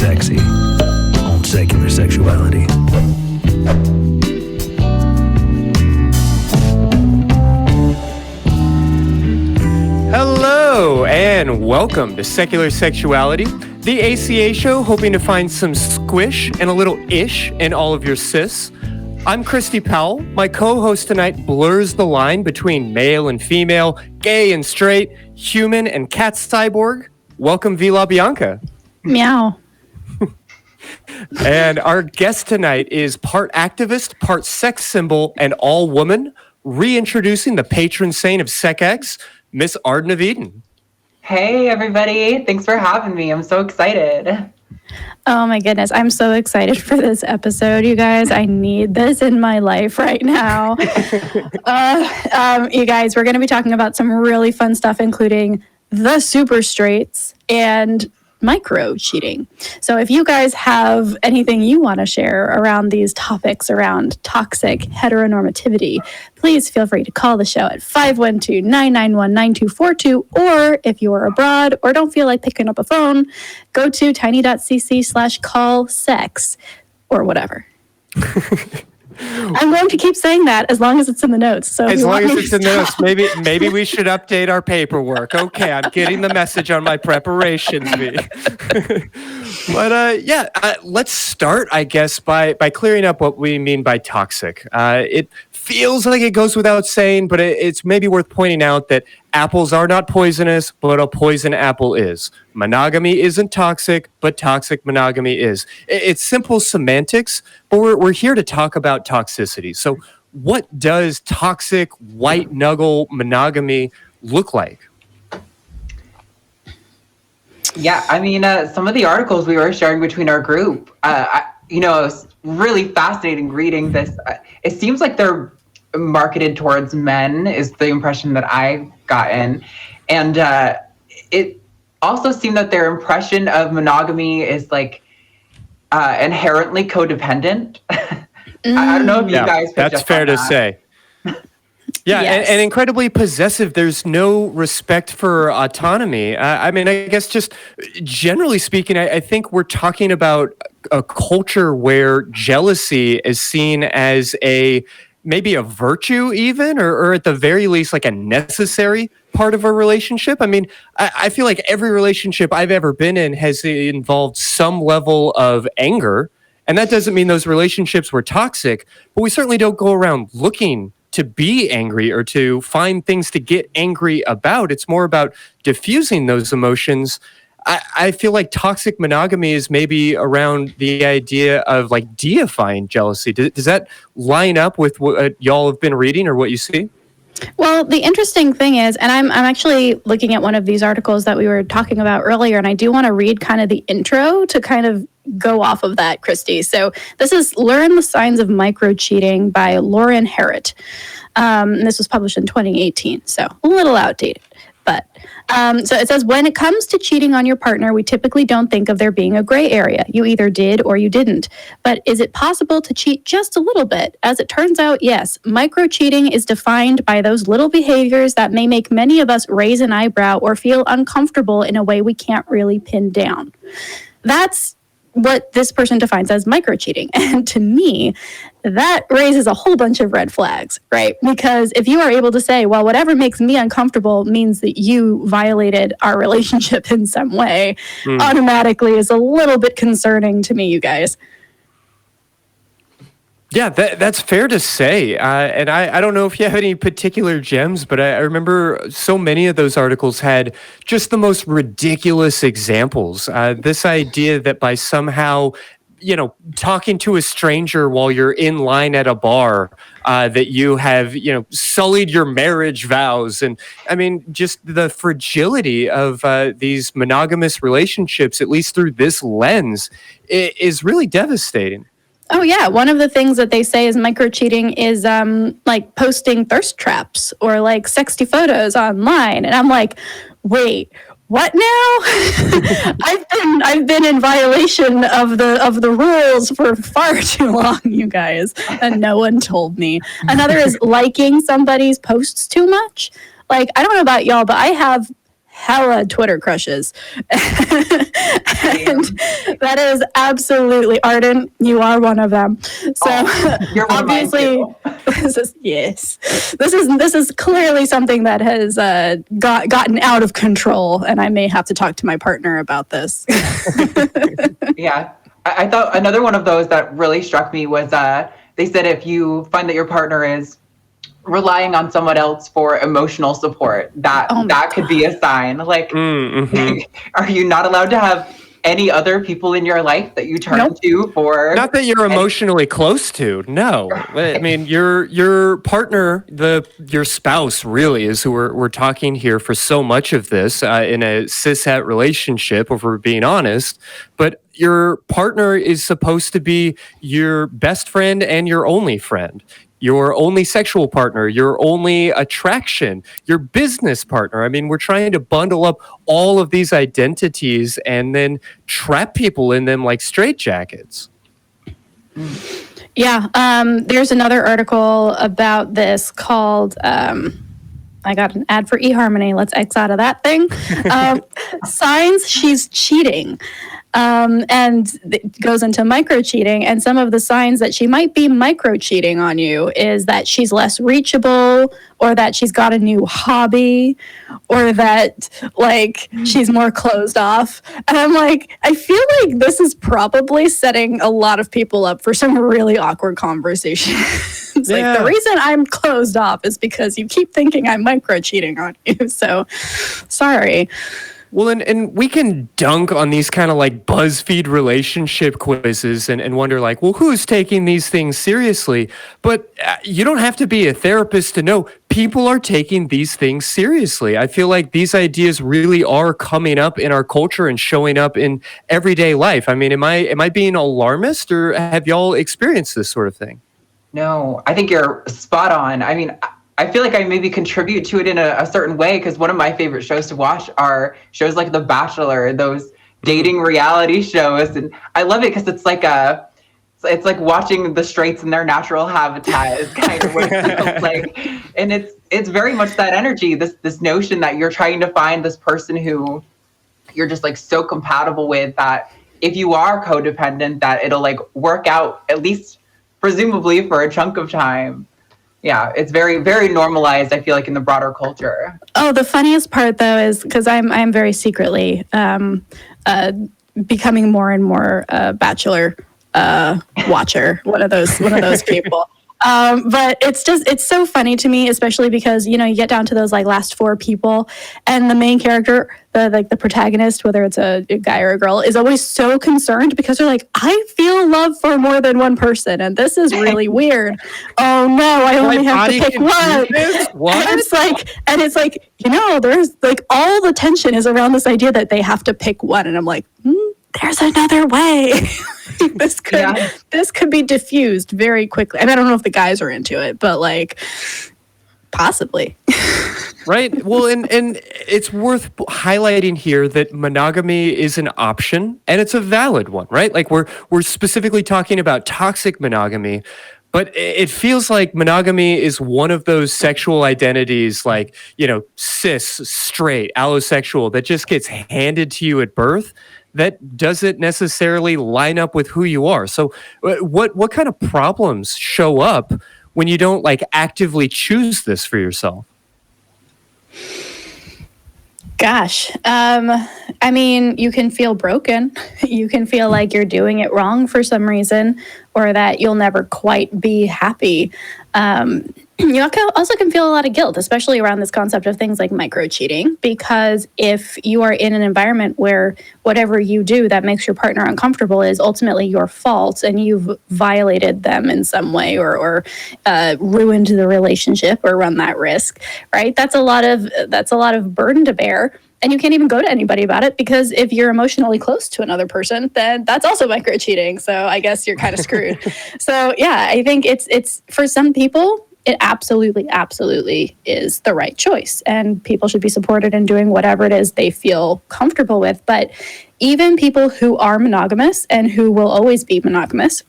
sexy on Secular Sexuality. Hello and welcome to Secular Sexuality, the ACA show hoping to find some squish and a little ish in all of your cis. I'm Christy Powell. My co-host tonight blurs the line between male and female, gay and straight, human and cat cyborg. Welcome, Vila Bianca. Meow. And our guest tonight is part activist, part sex symbol, and all woman, reintroducing the patron saint of sex, Miss Arden of Eden. Hey, everybody. Thanks for having me. I'm so excited. Oh my goodness. I'm so excited for this episode, you guys. I need this in my life right now. You guys, we're going to be talking about some really fun stuff, including the super straights and micro-cheating. So if you guys have anything you want to share around these topics around toxic heteronormativity, please feel free to call the show at 512-991-9242, or if you're abroad or don't feel like picking up a phone, go to tiny.cc/call-sex or whatever. I'm going to keep saying that as long as it's in the notes. So as long as it's in the notes, maybe we should update our paperwork. Okay, I'm getting the message on my preparations. But let's start, I guess, by clearing up what we mean by toxic. It feels like it goes without saying, but it's maybe worth pointing out that apples are not poisonous, but a poison apple is. Monogamy isn't toxic, but toxic monogamy is. It's simple semantics, but we're here to talk about toxicity. So what does toxic white knuckle monogamy look like? Yeah, I mean, some of the articles we were sharing between our group, it was really fascinating reading this. It seems like they're marketed towards men is the impression that I've gotten. And it also seemed that their impression of monogamy is like inherently codependent. I don't know if you guys picked that's up fair on to that. say. Yeah, yes. and incredibly possessive. There's no respect for autonomy. I guess just generally speaking, I think we're talking about a culture where jealousy is seen as maybe a virtue even, or at the very least, like a necessary part of a relationship. I mean, I feel like every relationship I've ever been in has involved some level of anger. And that doesn't mean those relationships were toxic, but we certainly don't go around looking to be angry or to find things to get angry about. It's more about diffusing those emotions. I feel like toxic monogamy is maybe around the idea of like deifying jealousy. Does that line up with what y'all have been reading or what you see? Well, the interesting thing is, and I'm actually looking at one of these articles that we were talking about earlier, and I do want to read kind of the intro to kind of go off of that, Christy. So this is Learn the Signs of Microcheating by Lauren Harrett. This was published in 2018, so a little outdated. But so it says, when it comes to cheating on your partner, we typically don't think of there being a gray area. You either did or you didn't. But is it possible to cheat just a little bit? As it turns out, yes. Microcheating is defined by those little behaviors that may make many of us raise an eyebrow or feel uncomfortable in a way we can't really pin down. That's what this person defines as microcheating. And to me, that raises a whole bunch of red flags, right? Because if you are able to say, well, whatever makes me uncomfortable means that you violated our relationship in some way, automatically is a little bit concerning to me, you guys. Yeah, that's fair to say. And I don't know if you have any particular gems, but I remember so many of those articles had just the most ridiculous examples. This idea that by somehow, talking to a stranger while you're in line at a bar, that you have, sullied your marriage vows. And I mean, just the fragility of these monogamous relationships, at least through this lens, is really devastating. Oh, yeah. One of the things that they say is microcheating is like posting thirst traps or like sexy photos online. And I'm like, wait, what now? I've been in violation of the rules for far too long, you guys, and no one told me. Another is liking somebody's posts too much. Like, I don't know about y'all, but I have hella Twitter crushes. And that is absolutely, Arden, you are one of them. So you're obviously, this is clearly something that has gotten out of control, and I may have to talk to my partner about this. Yeah. I thought another one of those that really struck me was they said if you find that your partner is relying on someone else for emotional support, that could be a sign. Like, are you not allowed to have any other people in your life that you turn to for? Not that you're emotionally close to. No, I mean your partner, your spouse, really is who we're talking here for so much of this in a cishet relationship, if we're being honest. But your partner is supposed to be your best friend and your only friend. Your only sexual partner, your only attraction, your business partner. I mean, we're trying to bundle up all of these identities and then trap people in them like straitjackets. Yeah, there's another article about this called, I got an ad for eHarmony. Let's X out of that thing. Signs she's cheating. And it goes into microcheating, and some of the signs that she might be microcheating on you is that she's less reachable, or that she's got a new hobby, or that like she's more closed off. And I'm like, I feel like this is probably setting a lot of people up for some really awkward conversations. Like, the reason I'm closed off is because you keep thinking I'm microcheating on you. So sorry. Well, and we can dunk on these kind of like BuzzFeed relationship quizzes and wonder like, well, who's taking these things seriously? But you don't have to be a therapist to know people are taking these things seriously. I feel like these ideas really are coming up in our culture and showing up in everyday life. I mean, am I being alarmist, or have y'all experienced this sort of thing? No, I think you're spot on. I mean, I feel like I maybe contribute to it in a certain way, because one of my favorite shows to watch are shows like The Bachelor, those dating reality shows, and I love it because it's like watching the straights in their natural habitat is kind of what it feels like, and it's very much that energy, this notion that you're trying to find this person who you're just like so compatible with that if you are codependent, that it'll like work out, at least presumably for a chunk of time. Yeah, it's very, very normalized, I feel like, in the broader culture. Oh, the funniest part, though, is because I'm very secretly becoming more and more Bachelor watcher, one of those people. But it's so funny to me, especially because, you get down to those like last four people, and the main character, the protagonist, whether it's a guy or a girl, is always so concerned because they're like, I feel love for more than one person, and this is really weird. Oh no, I only have to pick one. And it's like, there's like all the tension is around this idea that they have to pick one, and I'm like, there's another way. This could be diffused very quickly. And I don't know if the guys are into it, but like possibly. Right. Well, and it's worth highlighting here that monogamy is an option, and it's a valid one, right? Like we're specifically talking about toxic monogamy, but it feels like monogamy is one of those sexual identities, like, cis, straight, allosexual, that just gets handed to you at birth, that doesn't necessarily line up with who you are. So what kind of problems show up when you don't like actively choose this for yourself? Gosh, I mean, you can feel broken. You can feel like you're doing it wrong for some reason, or that you'll never quite be happy. You also can feel a lot of guilt, especially around this concept of things like microcheating, because if you are in an environment where whatever you do that makes your partner uncomfortable is ultimately your fault, and you've violated them in some way or ruined the relationship or run that risk, right? That's a lot of burden to bear. And you can't even go to anybody about it, because if you're emotionally close to another person, then that's also microcheating. So I guess you're kind of screwed. So yeah, I think it's for some people, it absolutely is the right choice. And people should be supported in doing whatever it is they feel comfortable with. But even people who are monogamous and who will always be monogamous,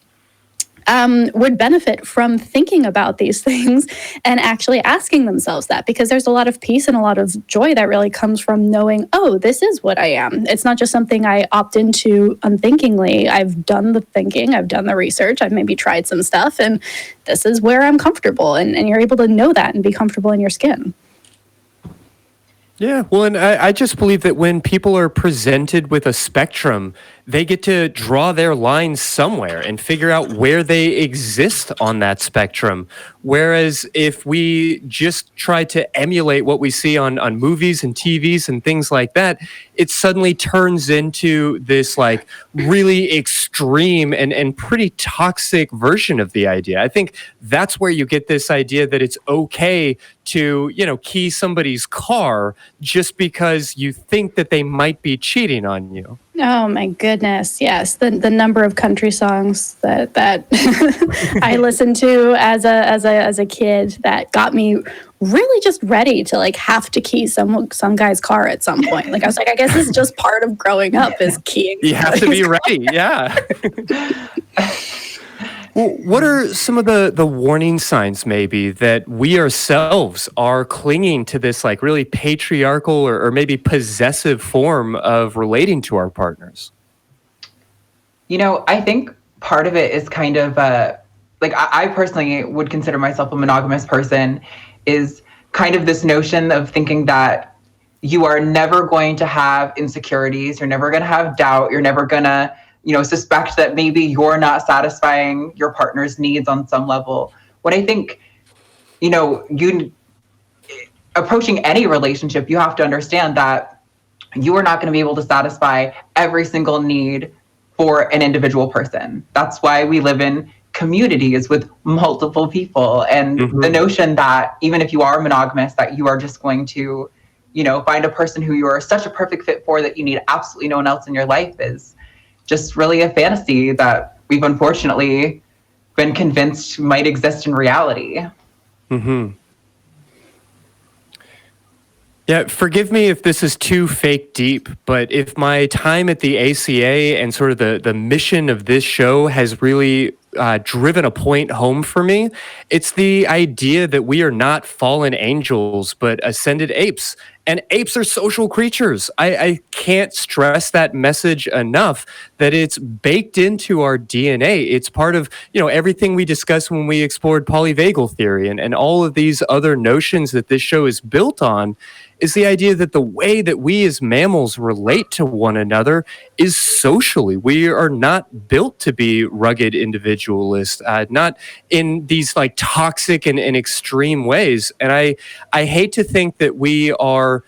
would benefit from thinking about these things and actually asking themselves that, because there's a lot of peace and a lot of joy that really comes from knowing, oh, this is what I am. It's not just something I opt into unthinkingly. I've done the thinking, I've done the research, I've maybe tried some stuff, and this is where I'm comfortable. And you're able to know that and be comfortable in your skin. Yeah, well, and I just believe that when people are presented with a spectrum, they get to draw their lines somewhere and figure out where they exist on that spectrum. Whereas if we just try to emulate what we see on movies and TVs and things like that, it suddenly turns into this like really extreme and pretty toxic version of the idea. I think that's where you get this idea that it's okay to, key somebody's car just because you think that they might be cheating on you. Oh my goodness, yes. The number of country songs that I listened to as a kid that got me really just ready to like have to key some guy's car at some point. Like I was like, I guess this is just part of growing up, is keying. You have to be ready, yeah. Well, what are some of the warning signs maybe that we ourselves are clinging to this like really patriarchal or maybe possessive form of relating to our partners? I think part of it is kind of like I personally would consider myself a monogamous person, is kind of this notion of thinking that you are never going to have insecurities, you're never going to have doubt, you're never going to suspect that maybe you're not satisfying your partner's needs on some level. When I think, you approaching any relationship, you have to understand that you are not going to be able to satisfy every single need for an individual person. That's why we live in communities with multiple people. And the notion that even if you are monogamous, that you are just going to, find a person who you are such a perfect fit for that you need absolutely no one else in your life is just really a fantasy that we've unfortunately been convinced might exist in reality. Mm-hmm. Yeah, forgive me if this is too fake deep, but if my time at the ACA and sort of the mission of this show has really driven a point home for me, it's the idea that we are not fallen angels, but ascended apes. And apes are social creatures. I can't stress that message enough, that it's baked into our DNA. It's part of, everything we discussed when we explored polyvagal theory and all of these other notions that this show is built on, is the idea that the way that we as mammals relate to one another is socially. We are not built to be rugged individualists, not in these like toxic and extreme ways. And I hate to think that we are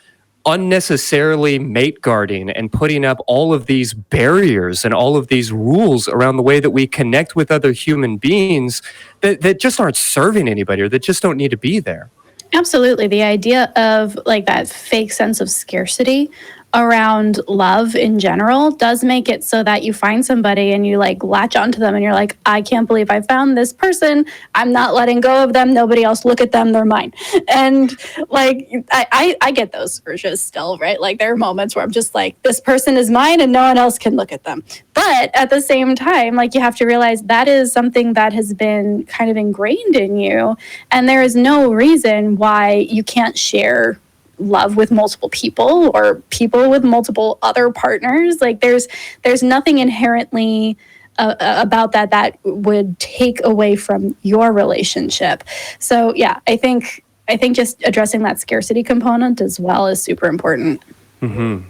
unnecessarily mate guarding and putting up all of these barriers and all of these rules around the way that we connect with other human beings that just aren't serving anybody or that just don't need to be there. Absolutely. The idea of like that fake sense of scarcity around love in general does make it so that you find somebody and you like latch onto them and you're like, I can't believe I found this person. I'm not letting go of them. Nobody else look at them. They're mine. And like, I get those urges still, right? Like there are moments where I'm just like, this person is mine and no one else can look at them. But at the same time, like you have to realize that is something that has been kind of ingrained in you. And there is no reason why you can't share love with multiple people or people with multiple other partners. Like there's nothing inherently about that would take away from your relationship. So yeah, I think just addressing that scarcity component as well is super important. Mm-hmm.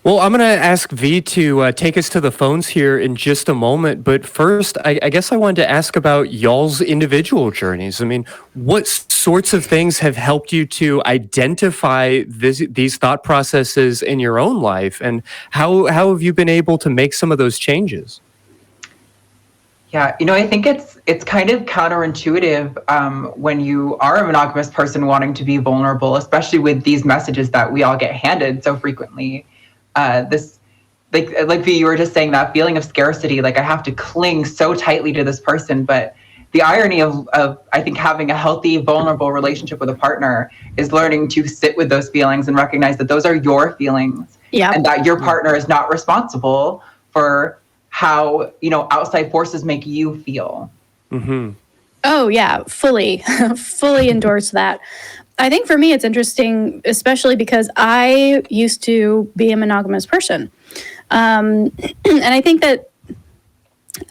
Well, I'm going to ask V to take us to the phones here in just a moment. But first, I guess I wanted to ask about y'all's individual journeys. I mean, what sorts of things have helped you to identify these thought processes in your own life? And how have you been able to make some of those changes? Yeah, I think it's kind of counterintuitive when you are a monogamous person wanting to be vulnerable, especially with these messages that we all get handed so frequently. This, like V, you were just saying, that feeling of scarcity, like I have to cling so tightly to this person. But the irony of I think having a healthy, vulnerable relationship with a partner is learning to sit with those feelings and recognize that those are your feelings, and that your partner is not responsible for how, you know, outside forces make you feel. Mm-hmm. Oh yeah, fully endorse that. I think for me it's interesting, especially because I used to be a monogamous person. And I think that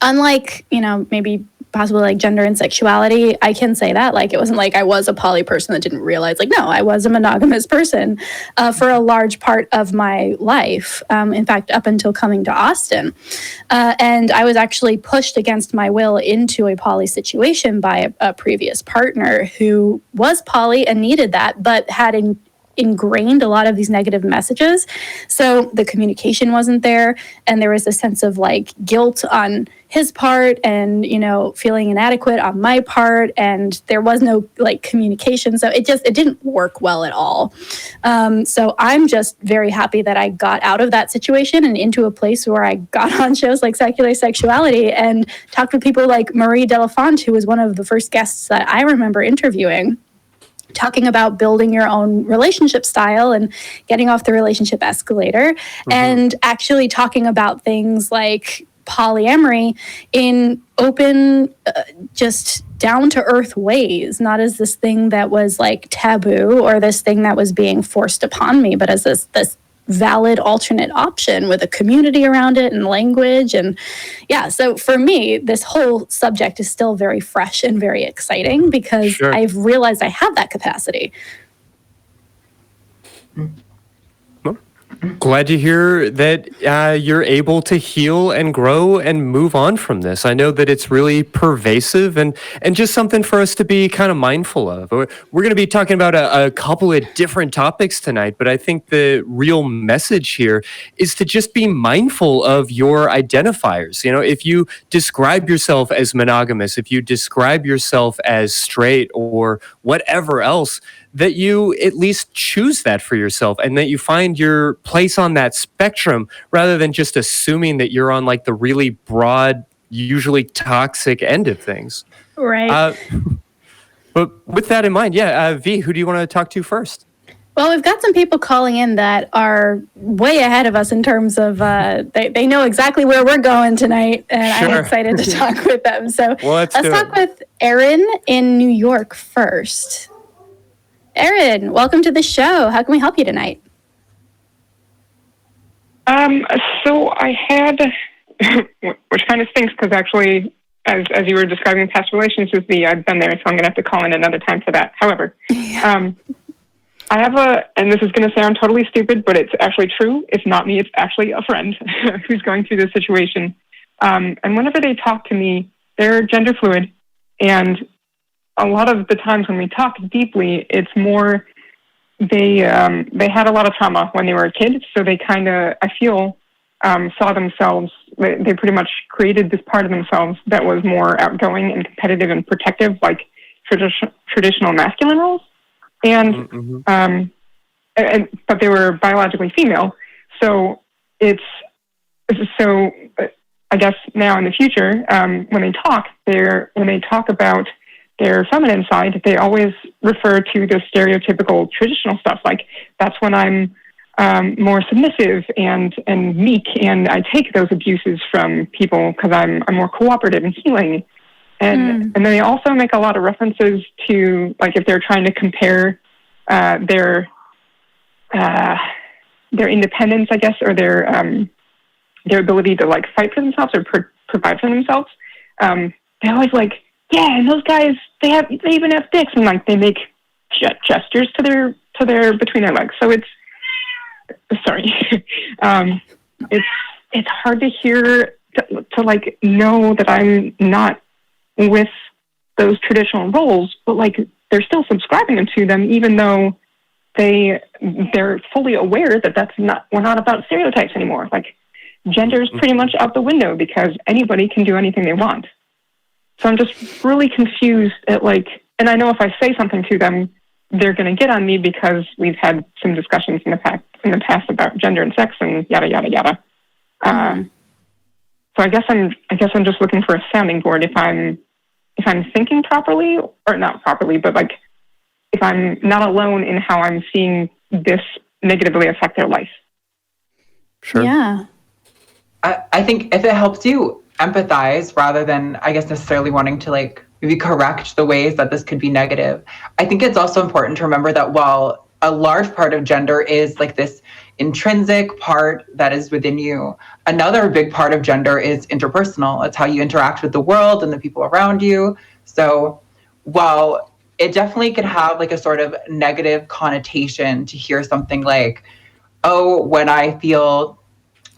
unlike, you know, maybe possibly like gender and sexuality, I can say that, like, it wasn't like I was a poly person that didn't realize, like, no, I was a monogamous person for a large part of my life. In fact, up until coming to Austin. And I was actually pushed against my will into a poly situation by a previous partner who was poly and needed that, but had ingrained a lot of these negative messages. So the communication wasn't there, and there was a sense of like guilt on his part and, you know, feeling inadequate on my part, and there was no like communication. So it didn't work well at all. So I'm just very happy that I got out of that situation and into a place where I got on shows like Secular Sexuality and talked with people like Marie Delafont, who was one of the first guests that I remember interviewing, talking about building your own relationship style and getting off the relationship escalator, and actually talking about things like polyamory in open, just down-to-earth ways, not as this thing that was like taboo or this thing that was being forced upon me, but as this valid alternate option with a community around it and language. And yeah, so for me, this whole subject is still very fresh and very exciting because I've realized I have that capacity. Glad to hear that you're able to heal and grow and move on from this. I know that it's really pervasive and just something for us to be kind of mindful of. We're going to be talking about a couple of different topics tonight, but I think the real message here is to just be mindful of your identifiers. You know, if you describe yourself as monogamous, if you describe yourself as straight or whatever else, that you at least choose that for yourself and that you find your place on that spectrum rather than just assuming that you're on like the really broad, usually toxic end of things. Right. But with that in mind, V, who do you want to talk to first? Well, we've got some people calling in that are way ahead of us in terms of they know exactly where we're going tonight, and I'm excited to talk with them. So let's talk with Erin in New York first. Erin, welcome to the show. How can we help you tonight? So I had, which kind of stinks because actually, as you were describing past relations with me, I've been there, so I'm going to have to call in another time for that. However, I have and this is going to sound totally stupid, but it's actually true. It's not me. It's actually a friend who's going through this situation. And whenever they talk to me, they're gender fluid, and a lot of the times when we talk deeply, it's more they had a lot of trauma when they were a kid, so they kind of, I feel, saw themselves, they pretty much created this part of themselves that was more outgoing and competitive and protective, like traditional masculine roles. And, but they were biologically female. So I guess now in the future, when they talk about their feminine side, they always refer to the stereotypical traditional stuff. Like, that's when I'm more submissive and meek, and I take those abuses from people because I'm more cooperative and healing. And then they also make a lot of references to, like, if they're trying to compare their independence, I guess, or their ability to like fight for themselves or provide for themselves. They always like, yeah, and those guys, they even have dicks, and like they make gestures to their between their legs. So it's it's hard to hear to like know that I'm not with those traditional roles, but like they're still subscribing to them, even though they're fully aware that we're not about stereotypes anymore. Like, gender is pretty much out the window because anybody can do anything they want. So I'm just really confused at like, and I know if I say something to them, they're going to get on me because we've had some discussions in the past about gender and sex and yada yada yada. So I guess I'm just looking for a sounding board if I'm thinking properly, or not properly, but like if I'm not alone in how I'm seeing this negatively affect their life. Sure. Yeah. I think if it helps you empathize rather than, I guess, necessarily wanting to like maybe correct the ways that this could be negative, I think it's also important to remember that while a large part of gender is like this intrinsic part that is within you, another big part of gender is interpersonal. It's how you interact with the world and the people around you. So while it definitely could have like a sort of negative connotation to hear something like, oh, when I feel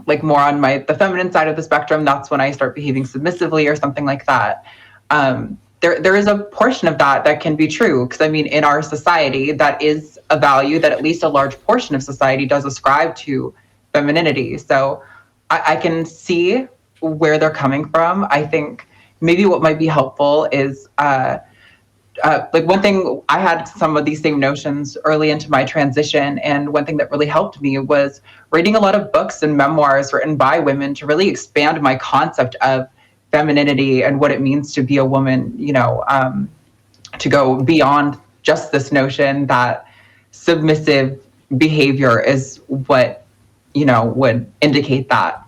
like more on the feminine side of the spectrum, that's when I start behaving submissively or something like that. There is a portion of that can be true, because I mean, in our society, that is a value that at least a large portion of society does ascribe to femininity. So I can see where they're coming from. I think maybe what might be helpful is like one thing, I had some of these same notions early into my transition, and one thing that really helped me was reading a lot of books and memoirs written by women to really expand my concept of femininity and what it means to be a woman, you know, to go beyond just this notion that submissive behavior is what, you know, would indicate that.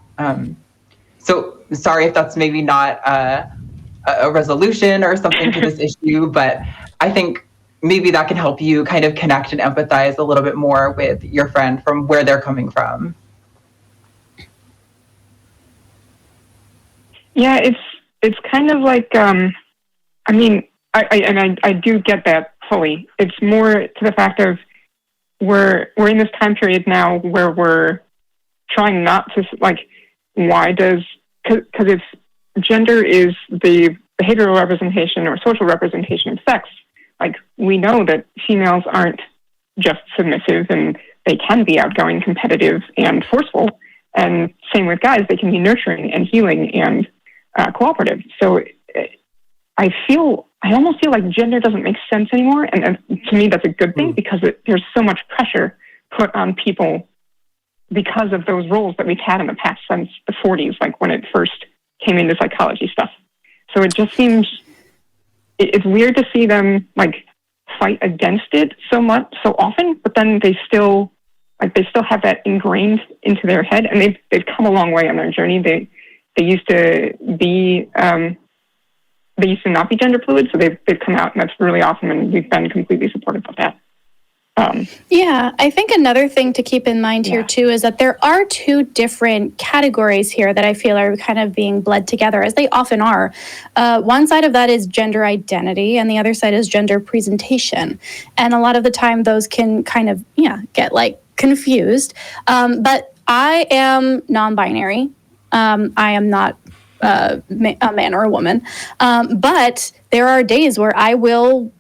So sorry if that's maybe not a resolution or something to this issue, but I think maybe that can help you kind of connect and empathize a little bit more with your friend from where they're coming from. Yeah, it's kind of like, I mean, I do get that fully. It's more to the fact of we're in this time period now where we're trying not to, like, why does, because if gender is the behavioral representation or social representation of sex, like, we know that females aren't just submissive, and they can be outgoing, competitive, and forceful. And same with guys, they can be nurturing and healing and cooperative. So I almost feel like gender doesn't make sense anymore. And to me, that's a good thing, because there's so much pressure put on people because of those roles that we've had in the past since the 40s, like when it first came into psychology stuff. So it just seems, it's weird to see them like fight against it so often, but then they still have that ingrained into their head, and they've come a long way on their journey. They used to be, they used to not be gender fluid, so they've come out, and that's really awesome, and we've been completely supportive of that. Yeah, I think another thing to keep in mind here too is that there are two different categories here that I feel are kind of being bled together, as they often are. One side of that is gender identity, and the other side is gender presentation. And a lot of the time those can kind of, get like confused. But I am non-binary. I am not a man or a woman. But there are days where I will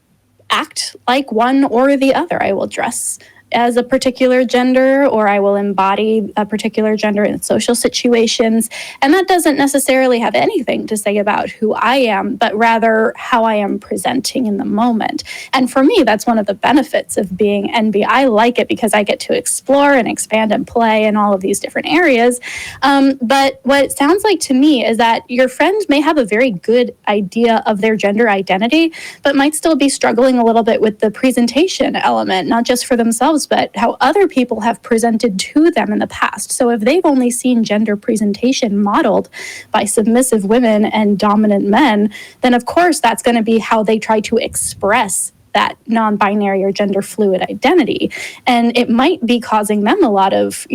act like one or the other. I will dress as a particular gender, or I will embody a particular gender in social situations. And that doesn't necessarily have anything to say about who I am, but rather how I am presenting in the moment. And for me, that's one of the benefits of being NB. I like it because I get to explore and expand and play in all of these different areas. But what it sounds like to me is that your friend may have a very good idea of their gender identity, but might still be struggling a little bit with the presentation element, not just for themselves, but how other people have presented to them in the past. So if they've only seen gender presentation modeled by submissive women and dominant men, then of course that's going to be how they try to express that non-binary or gender fluid identity. And it might be causing them a lot of,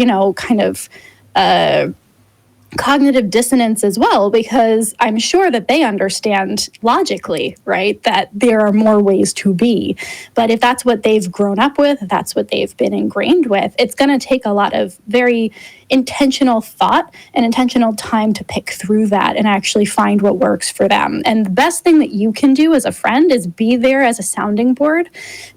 cognitive dissonance as well, because I'm sure that they understand logically, right, that there are more ways to be. But if that's what they've grown up with, if that's what they've been ingrained with, it's going to take a lot of very intentional thought and intentional time to pick through that and actually find what works for them. And the best thing that you can do as a friend is be there as a sounding board,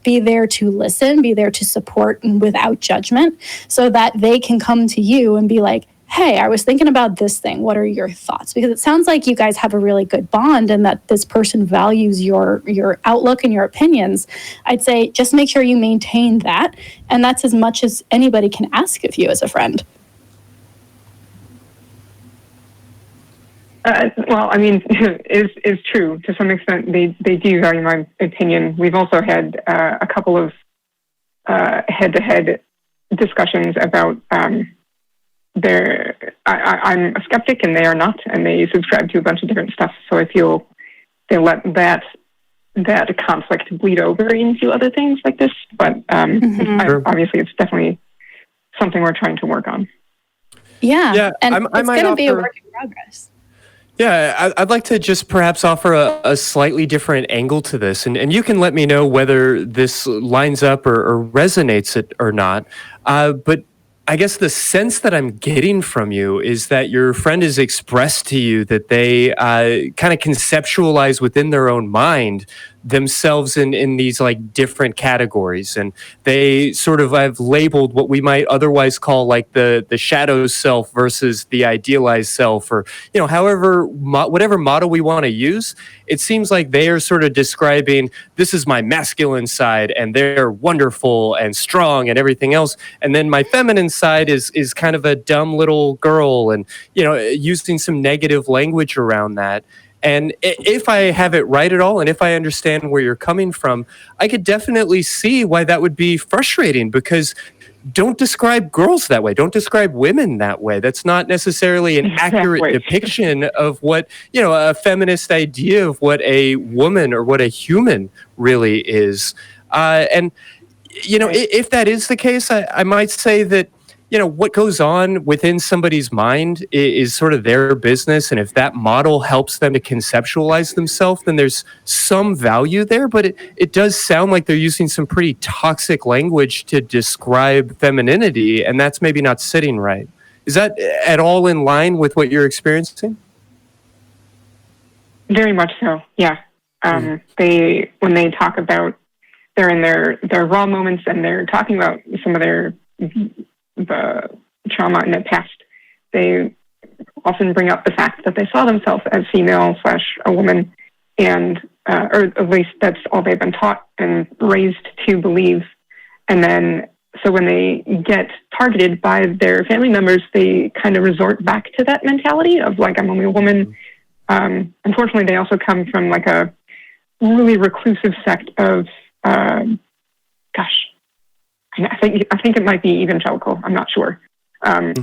be there to listen, be there to support without judgment, so that they can come to you and be like, hey, I was thinking about this thing. What are your thoughts? Because it sounds like you guys have a really good bond and that this person values your outlook and your opinions. I'd say just make sure you maintain that. And that's as much as anybody can ask of you as a friend. Well, I mean, is true to some extent. They do value my opinion. We've also had a couple of head-to-head discussions about I'm a skeptic and they are not, and they subscribe to a bunch of different stuff. So I feel they let that conflict bleed over into other things like this. But obviously, it's definitely something we're trying to work on. Yeah, and it's going to be a work in progress. Yeah, I'd like to just perhaps offer a slightly different angle to this, and you can let me know whether this lines up or resonates it or not. But I guess the sense that I'm getting from you is that your friend has expressed to you that they kind of conceptualize within their own mind themselves in these like different categories, and they sort of have labeled what we might otherwise call like the shadow self versus the idealized self, or however whatever model we want to use. It seems like they are sort of describing, this is my masculine side and they're wonderful and strong and everything else, and then my feminine side is kind of a dumb little girl, and using some negative language around that. And if I have it right at all, and if I understand where you're coming from, I could definitely see why that would be frustrating, because don't describe girls that way. Don't describe women that way. That's not necessarily an accurate depiction of what, a feminist idea of what a woman or what a human really is. And if that is the case, I might say that, what goes on within somebody's mind is sort of their business. And if that model helps them to conceptualize themselves, then there's some value there. But it does sound like they're using some pretty toxic language to describe femininity, and that's maybe not sitting right. Is that at all in line with what you're experiencing? Very much so, yeah. When they talk about, they're in their raw moments and they're talking about some of the trauma in the past, they often bring up the fact that they saw themselves as female / a woman, and or at least that's all they've been taught and raised to believe. And then, so when they get targeted by their family members, they kind of resort back to that mentality of like, I'm only a woman. Unfortunately, they also come from like a really reclusive sect of, I think it might be evangelical. I'm not sure.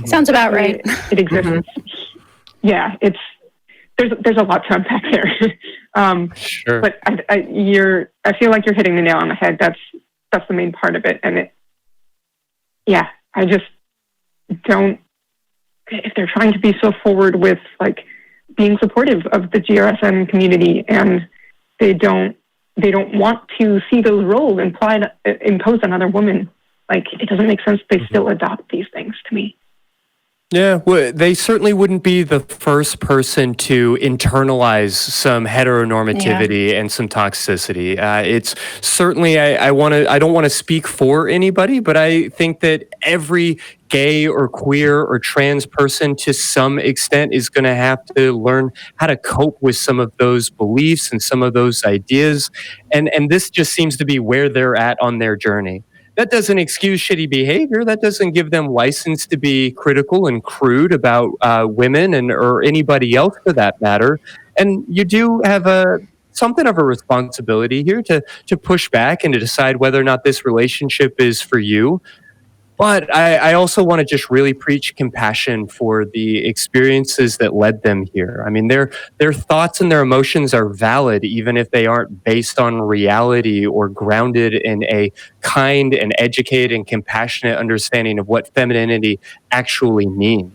Sounds about right. It exists. Mm-hmm. Yeah, there's a lot to unpack there. Sure. But I feel like you're hitting the nail on the head. That's the main part of it. And I just don't. If they're trying to be so forward with like being supportive of the GRSM community, and they don't want to see those roles imposed on other women. Like, it doesn't make sense they still adopt these things to me. Yeah, well, they certainly wouldn't be the first person to internalize some heteronormativity and some toxicity. It's certainly, I don't want to speak for anybody, but I think that every gay or queer or trans person to some extent is going to have to learn how to cope with some of those beliefs and some of those ideas. And this just seems to be where they're at on their journey. That doesn't excuse shitty behavior. That doesn't give them license to be critical and crude about women or anybody else for that matter. And you do have something of a responsibility here to push back and to decide whether or not this relationship is for you. But I also want to just really preach compassion for the experiences that led them here. I mean, their thoughts and their emotions are valid, even if they aren't based on reality or grounded in a kind and educated and compassionate understanding of what femininity actually means.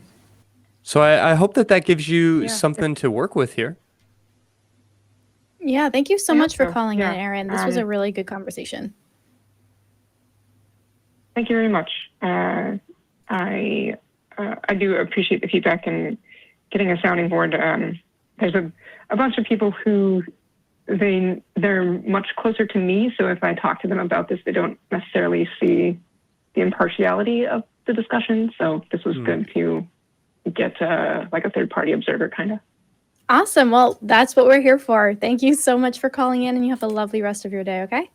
So I hope that gives you something to work with here. Yeah, thank you so much for calling in, Erin. This was a really good conversation. Thank you very much. I do appreciate the feedback and getting a sounding board. There's a bunch of people who they're much closer to me, so if I talk to them about this, they don't necessarily see the impartiality of the discussion. So this was good to get like a third-party observer, kind of. Awesome. Well, that's what we're here for. Thank you so much for calling in, and you have a lovely rest of your day, okay?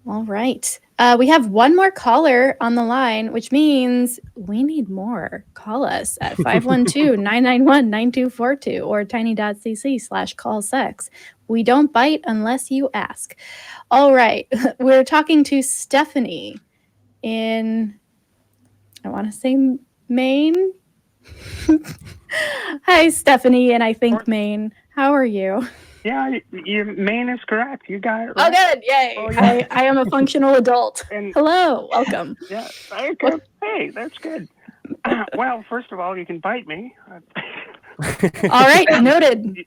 All right. We have one more caller on the line, which means we need more. Call us at 512-991-9242 or tiny.cc/callsex. We don't bite unless you ask. All right. We're talking to Stephanie in I want to say Maine. Hi, Stephanie, and I think Maine. How are you? Yeah, Maine is correct. You got it Oh, right. good. Yay. Oh, yeah. I am a functional adult. And- Hello. Welcome. Yeah, okay. Hey, that's good. Well, first of all, you can bite me. All right. Noted.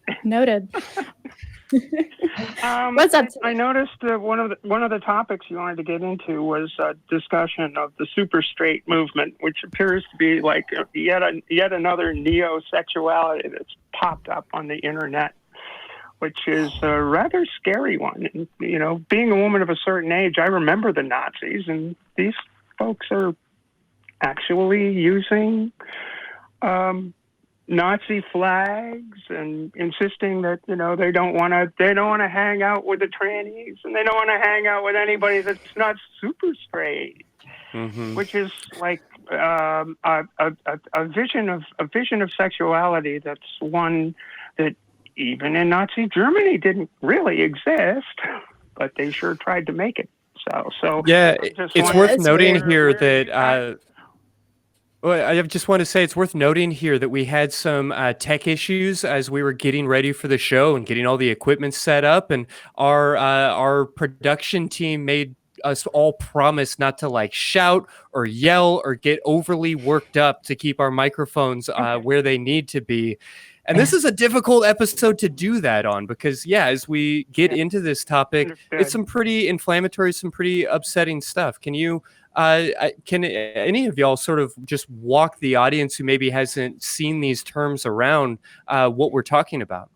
What's up today? I noticed one of the topics you wanted to get into was a discussion of the super straight movement, which appears to be like yet another neo-sexuality that's popped up on the internet, which is a rather scary one. And, being a woman of a certain age, I remember the Nazis, and these folks are actually using Nazi flags and insisting that they don't want to hang out with the trannies, and they don't want to hang out with anybody that's not super straight, which is like a vision of sexuality that's one that even in Nazi Germany didn't really exist, but they sure tried to make it so. Yeah, it's worth noting here that. Well, I just want to say it's worth noting here that we had some tech issues as we were getting ready for the show and getting all the equipment set up, and our production team made us all promise not to shout or yell or get overly worked up to keep our microphones where they need to be. And this is a difficult episode to do that on because, as we get into this topic, it's some pretty inflammatory, some pretty upsetting stuff. Can any of y'all sort of just walk the audience who maybe hasn't seen these terms around what we're talking about?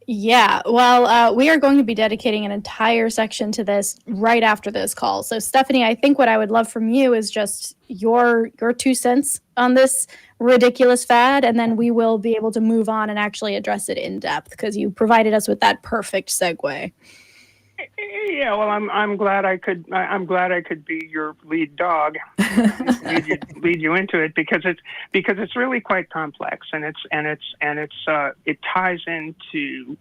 Yeah, well, we are going to be dedicating an entire section to this right after this call. So, Stephanie, I think what I would love from you is just your 2 cents on this ridiculous fad, and then we will be able to move on and actually address it in depth because you provided us with that perfect segue. Yeah, well, I'm glad I could be your lead dog, lead you into it because it's really quite complex, and it ties into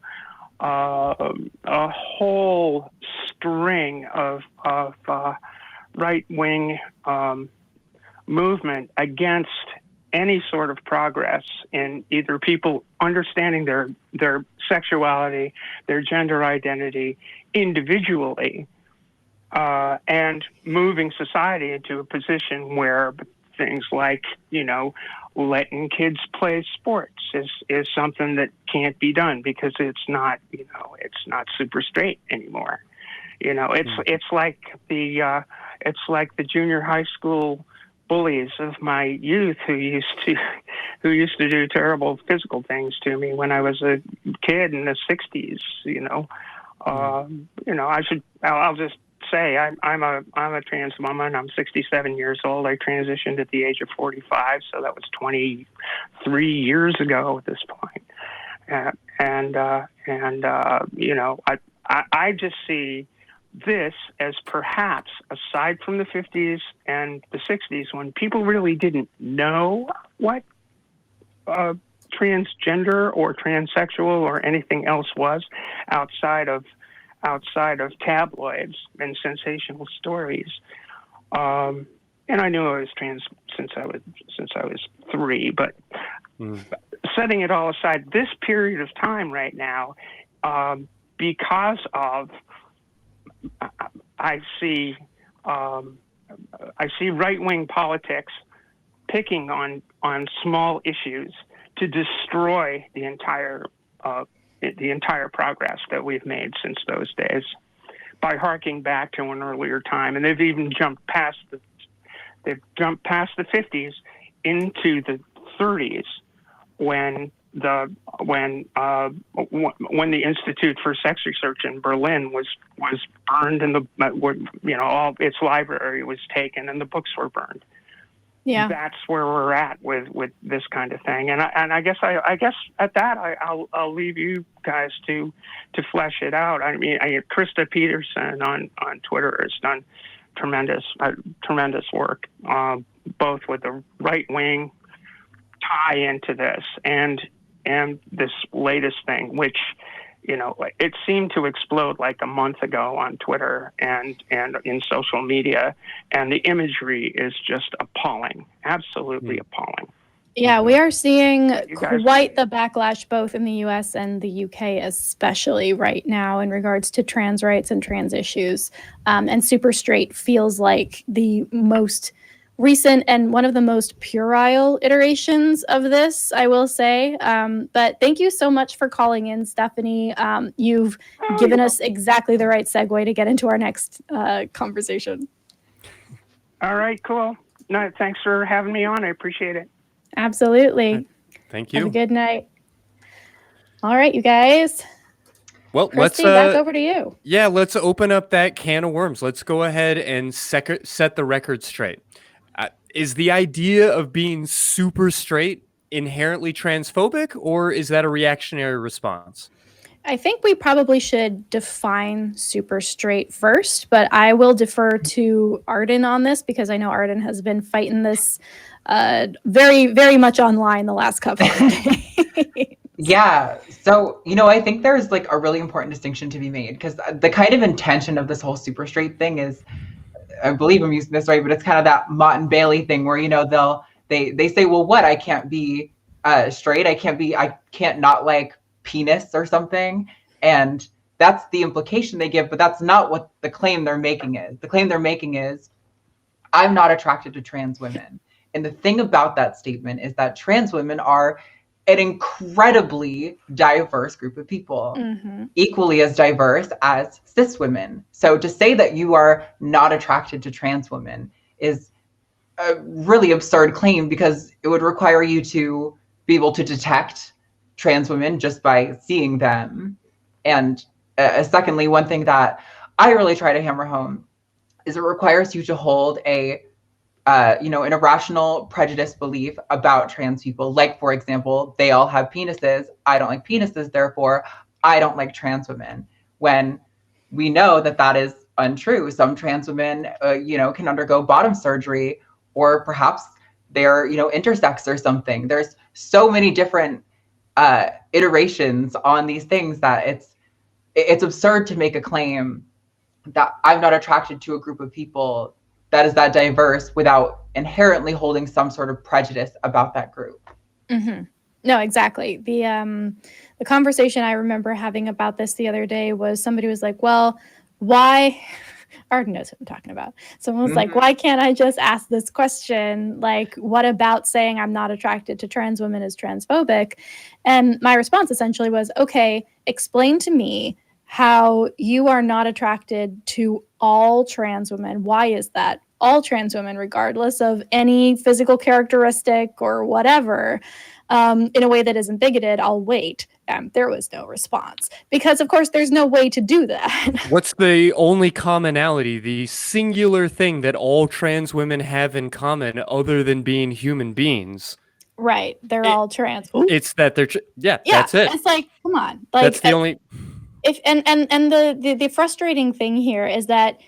a whole string of right-wing movement against any sort of progress in either people understanding their sexuality, their gender identity individually, and moving society into a position where things like, letting kids play sports is something that can't be done because it's not super straight anymore. It's like the junior high school bullies of my youth who used to do terrible physical things to me when I was a kid in the 60s. I'll just say I'm a trans woman. I'm 67 years old. I transitioned at the age of 45, so that was 23 years ago at this point. I just see this as perhaps, aside from the 50s and the 60s, when people really didn't know what transgender or transsexual or anything else was outside of tabloids and sensational stories. And I knew I was trans since I was 3, but setting it all aside, this period of time right now, because of I see right-wing politics picking on small issues to destroy the entire progress that we've made since those days by harking back to an earlier time, and they've even jumped past the 50s into the 30s when the Institute for Sex Research in Berlin was burned, and all its library was taken and the books were burned. Yeah, that's where we're at with this kind of thing, and I guess at that I'll leave you guys to flesh it out. I mean, Krista Peterson on Twitter has done tremendous work, both with the right wing tie into this and this latest thing, which it seemed to explode like a month ago on Twitter and in social media, and the imagery is just appalling, absolutely appalling. Yeah, we are seeing quite the backlash both in the US and the UK, especially right now in regards to trans rights and trans issues. And Super Straight feels like the most recent and one of the most puerile iterations of this, I will say. But thank you so much for calling in, Stephanie. You've given us exactly the right segue to get into our next conversation. All right, cool. No, thanks for having me on. I appreciate it. Absolutely. Thank you. Have a good night. All right, you guys. Well, Christy, let's back over to you. Yeah, let's open up that can of worms. Let's go ahead and set the record straight. Is the idea of being super straight inherently transphobic, or is that a reactionary response? I think we probably should define super straight first, but I will defer to Arden on this because I know Arden has been fighting this very, very much online the last couple of days. Yeah. So, I think there's like a really important distinction to be made because the kind of intention of this whole super straight thing is, I believe I'm using this right, but it's kind of that Mott and Bailey thing where, they say, well, what? I can't be straight. I can't not like penis or something. And that's the implication they give, but that's not what the claim they're making is. The claim they're making is, I'm not attracted to trans women. And the thing about that statement is that trans women are an incredibly diverse group of people, equally as diverse as cis women. So to say that you are not attracted to trans women is a really absurd claim because it would require you to be able to detect trans women just by seeing them. And secondly, one thing that I really try to hammer home is it requires you to hold an irrational prejudice belief about trans people. Like, for example, they all have penises. I don't like penises, therefore I don't like trans women. When we know that is untrue. Some trans women, can undergo bottom surgery, or perhaps they're, intersex or something. There's so many different iterations on these things that it's absurd to make a claim that I'm not attracted to a group of people that is that diverse without inherently holding some sort of prejudice about that group. No, exactly. The conversation I remember having about this the other day was somebody was like, well, why? Arden knows what I'm talking about. Someone was like, why can't I just ask this question? Like, what about saying I'm not attracted to trans women is transphobic? And my response essentially was, okay, explain to me how you are not attracted to all trans women. Why is that? All trans women, regardless of any physical characteristic or whatever, in a way that isn't bigoted, I'll wait. There was no response because, of course, there's no way to do that. What's the only commonality, the singular thing that all trans women have in common other than being human beings? Right. They're all trans. It's that they're, that's it. It's like, come on. Like, that's the only... The frustrating thing here is that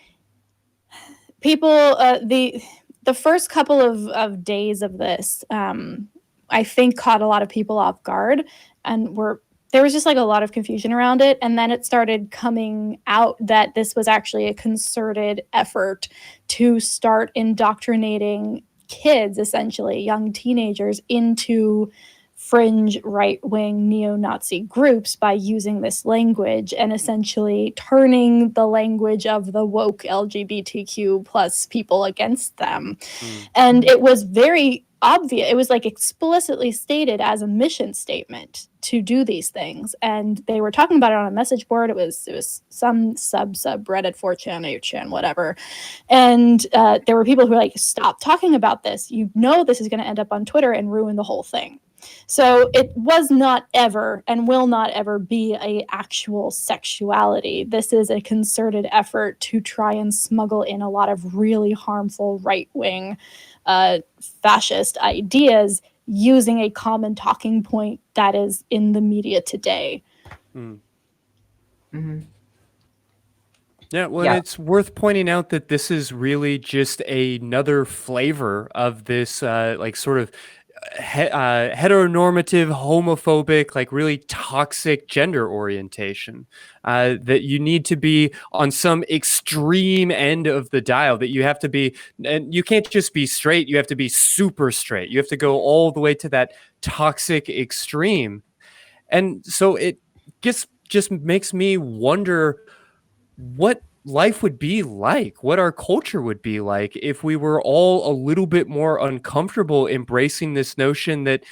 people, the first couple of days of this, I think caught a lot of people off guard, and there was just like a lot of confusion around it. And then it started coming out that this was actually a concerted effort to start indoctrinating kids, essentially young teenagers, into fringe right-wing neo-Nazi groups by using this language and essentially turning the language of the woke LGBTQ plus people against them. And it was very obvious. It was like explicitly stated as a mission statement to do these things. And they were talking about it on a message board. It was some subreddit, 4chan, 8chan, whatever. And there were people who were like, stop talking about this. You know this is going to end up on Twitter and ruin the whole thing. So it was not ever and will not ever be an actual sexuality. This is a concerted effort to try and smuggle in a lot of really harmful right-wing fascist ideas using a common talking point that is in the media today. Yeah, well, and it's worth pointing out that this is really just another flavor of this, like, sort of heteronormative, homophobic, like really toxic gender orientation. That you need to be on some extreme end of the dial, that you have to be, and you can't just be straight, you have to be super straight. You have to go all the way to that toxic extreme. And so it just makes me wonder what life would be like, what our culture would be like if we were all a little bit more uncomfortable embracing this notion that,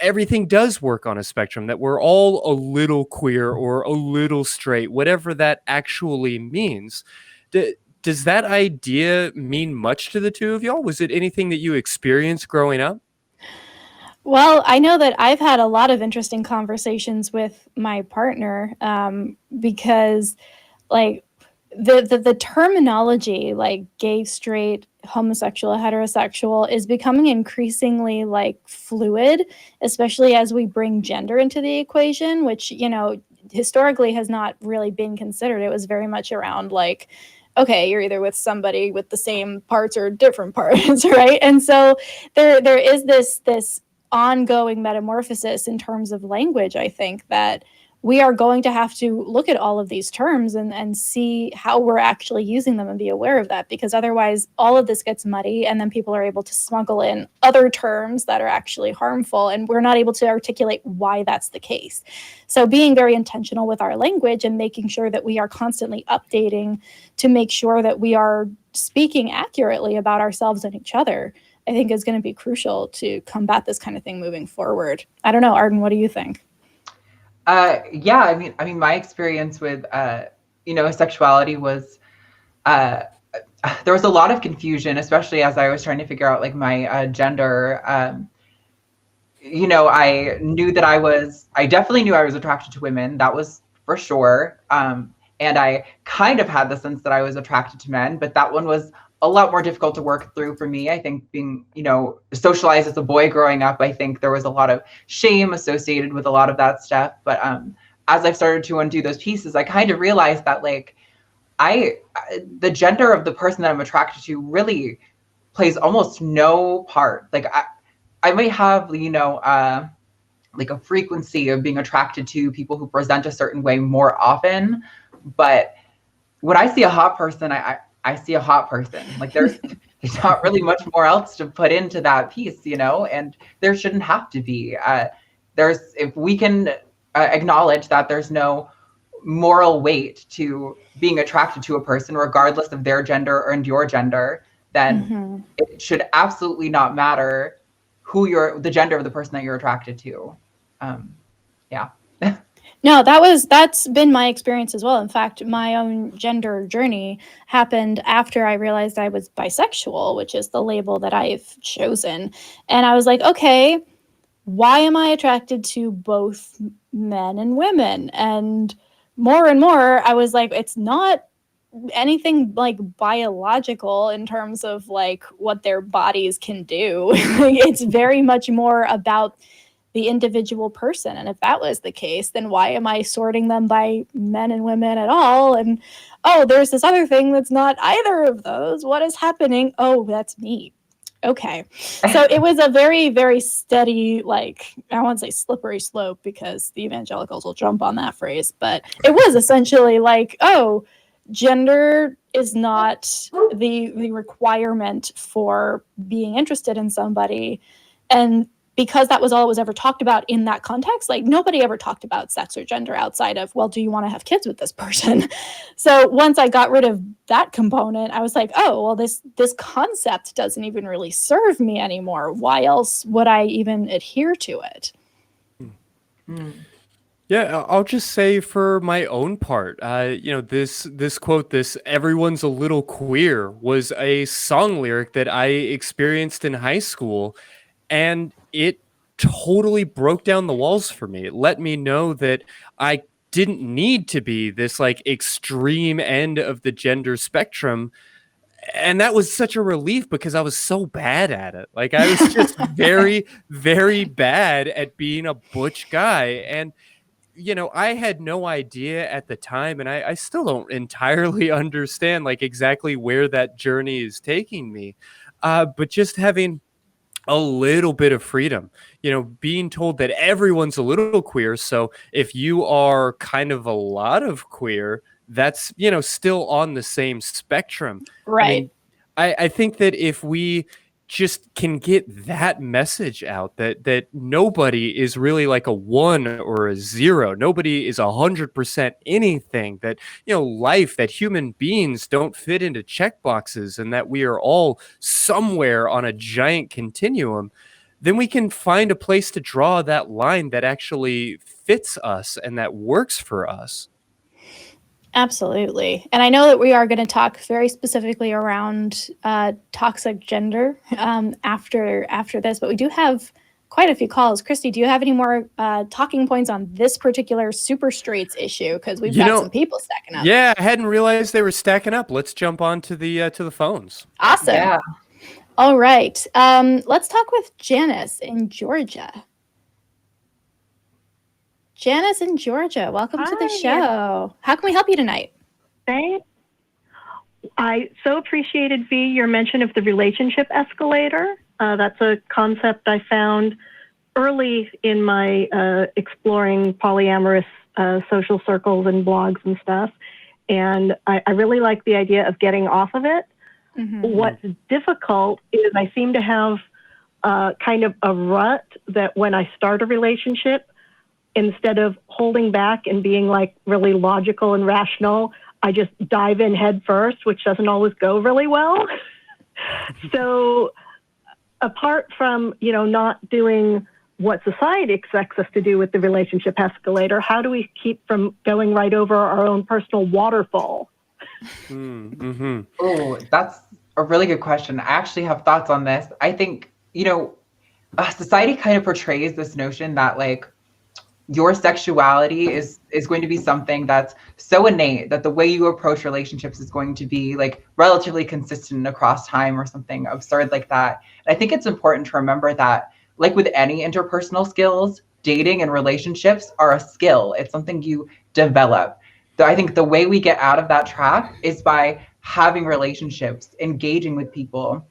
everything does work on a spectrum, that we're all a little queer or a little straight, whatever that actually means. Does that idea mean much to the two of y'all? Was it anything that you experienced growing up? Well, I know that I've had a lot of interesting conversations with my partner, because like the terminology like gay, straight, homosexual, heterosexual is becoming increasingly like fluid, especially as we bring gender into the equation, which, historically has not really been considered. It was very much around like, okay, you're either with somebody with the same parts or different parts, right? And so there is this ongoing metamorphosis in terms of language, I think, that we are going to have to look at all of these terms and see how we're actually using them and be aware of that, because otherwise all of this gets muddy and then people are able to smuggle in other terms that are actually harmful and we're not able to articulate why that's the case. So being very intentional with our language and making sure that we are constantly updating to make sure that we are speaking accurately about ourselves and each other, I think is going to be crucial to combat this kind of thing moving forward. I don't know, Arden, what do you think? Yeah, I mean, my experience with, sexuality was, there was a lot of confusion, especially as I was trying to figure out like my gender. I knew that I definitely knew I was attracted to women. That was for sure. And I kind of had the sense that I was attracted to men, but that one was a lot more difficult to work through for me. I think being, socialized as a boy growing up, I think there was a lot of shame associated with a lot of that stuff. But as I've started to undo those pieces, I kind of realized that like the gender of the person that I'm attracted to really plays almost no part. Like I might have, like a frequency of being attracted to people who present a certain way more often. But when I see a hot person, I see a hot person. Like there's not really much more else to put into that piece, and there shouldn't have to be. If we can acknowledge that there's no moral weight to being attracted to a person, regardless of their gender and your gender, then it should absolutely not matter the gender of the person that you're attracted to. Yeah. No, that's been my experience as well. In fact, my own gender journey happened after I realized I was bisexual, which is the label that I've chosen. And I was like, okay, why am I attracted to both men and women? And more, I was like, it's not anything like biological in terms of like what their bodies can do. It's very much more about the individual person. And if that was the case, then why am I sorting them by men and women at all? And there's this other thing that's not either of those. What is happening? Oh, that's me. Okay. So it was a very, very steady, like, I won't say slippery slope because the evangelicals will jump on that phrase, but it was essentially like, gender is not the requirement for being interested in somebody. And because that was all that was ever talked about in that context, like nobody ever talked about sex or gender outside of, well, do you want to have kids with this person? So once I got rid of that component, I was like, oh, well, this concept doesn't even really serve me anymore. Why else would I even adhere to it? Yeah, I'll just say for my own part, this quote, this "everyone's a little queer" was a song lyric that I experienced in high school. And it totally broke down the walls for me. It let me know that I didn't need to be this like extreme end of the gender spectrum. And that was such a relief because I was so bad at it. Like I was just very, very bad at being a butch guy. And I had no idea at the time, and I still don't entirely understand like exactly where that journey is taking me. But just having a little bit of freedom, being told that everyone's a little queer. So if you are kind of a lot of queer, that's, still on the same spectrum. Right. I mean, I think that if we just can get that message out, that nobody is really like a 1 or a 0, nobody is 100% anything, that life, that human beings don't fit into checkboxes, and that we are all somewhere on a giant continuum, then we can find a place to draw that line that actually fits us and that works for us. Absolutely. And I know that we are going to talk very specifically around toxic gender after this, but we do have quite a few calls. Christy, do you have any more talking points on this particular super straights issue? Because we've got some people stacking up. Yeah, I hadn't realized they were stacking up. Let's jump on to the phones. Awesome. Yeah. All right. Let's talk with Janice in Georgia. Janice in Georgia, welcome to the show. How can we help you tonight? Thanks. I so appreciated, V, your mention of the relationship escalator. That's a concept I found early in my exploring polyamorous social circles and blogs and stuff. And I really like the idea of getting off of it. Mm-hmm. What's difficult is I seem to have kind of a rut that when I start a relationship, instead of holding back and being like really logical and rational, I just dive in head first, which doesn't always go really well. So apart from, not doing what society expects us to do with the relationship escalator, how do we keep from going right over our own personal waterfall? Mm-hmm. Oh, that's a really good question. I actually have thoughts on this. I think, society kind of portrays this notion that like, your sexuality is going to be something that's so innate that the way you approach relationships is going to be like relatively consistent across time or something absurd like that. And I think it's important to remember that, like with any interpersonal skills, dating and relationships are a skill. It's something you develop. So I think the way we get out of that trap is by having relationships, engaging with people,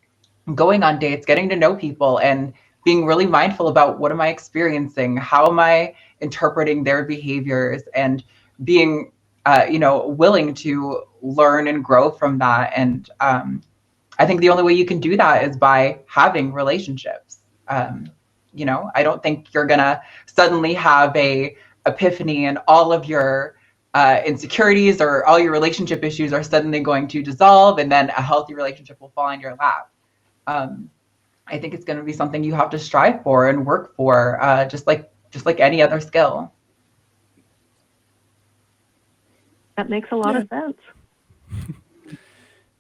going on dates, getting to know people, and being really mindful about what am I experiencing? How am I interpreting their behaviors, and being, willing to learn and grow from that. And I think the only way you can do that is by having relationships. I don't think you're gonna suddenly have a epiphany and all of your insecurities or all your relationship issues are suddenly going to dissolve, and then a healthy relationship will fall on your lap. I think it's going to be something you have to strive for and work for, just like any other skill. That makes a lot of sense.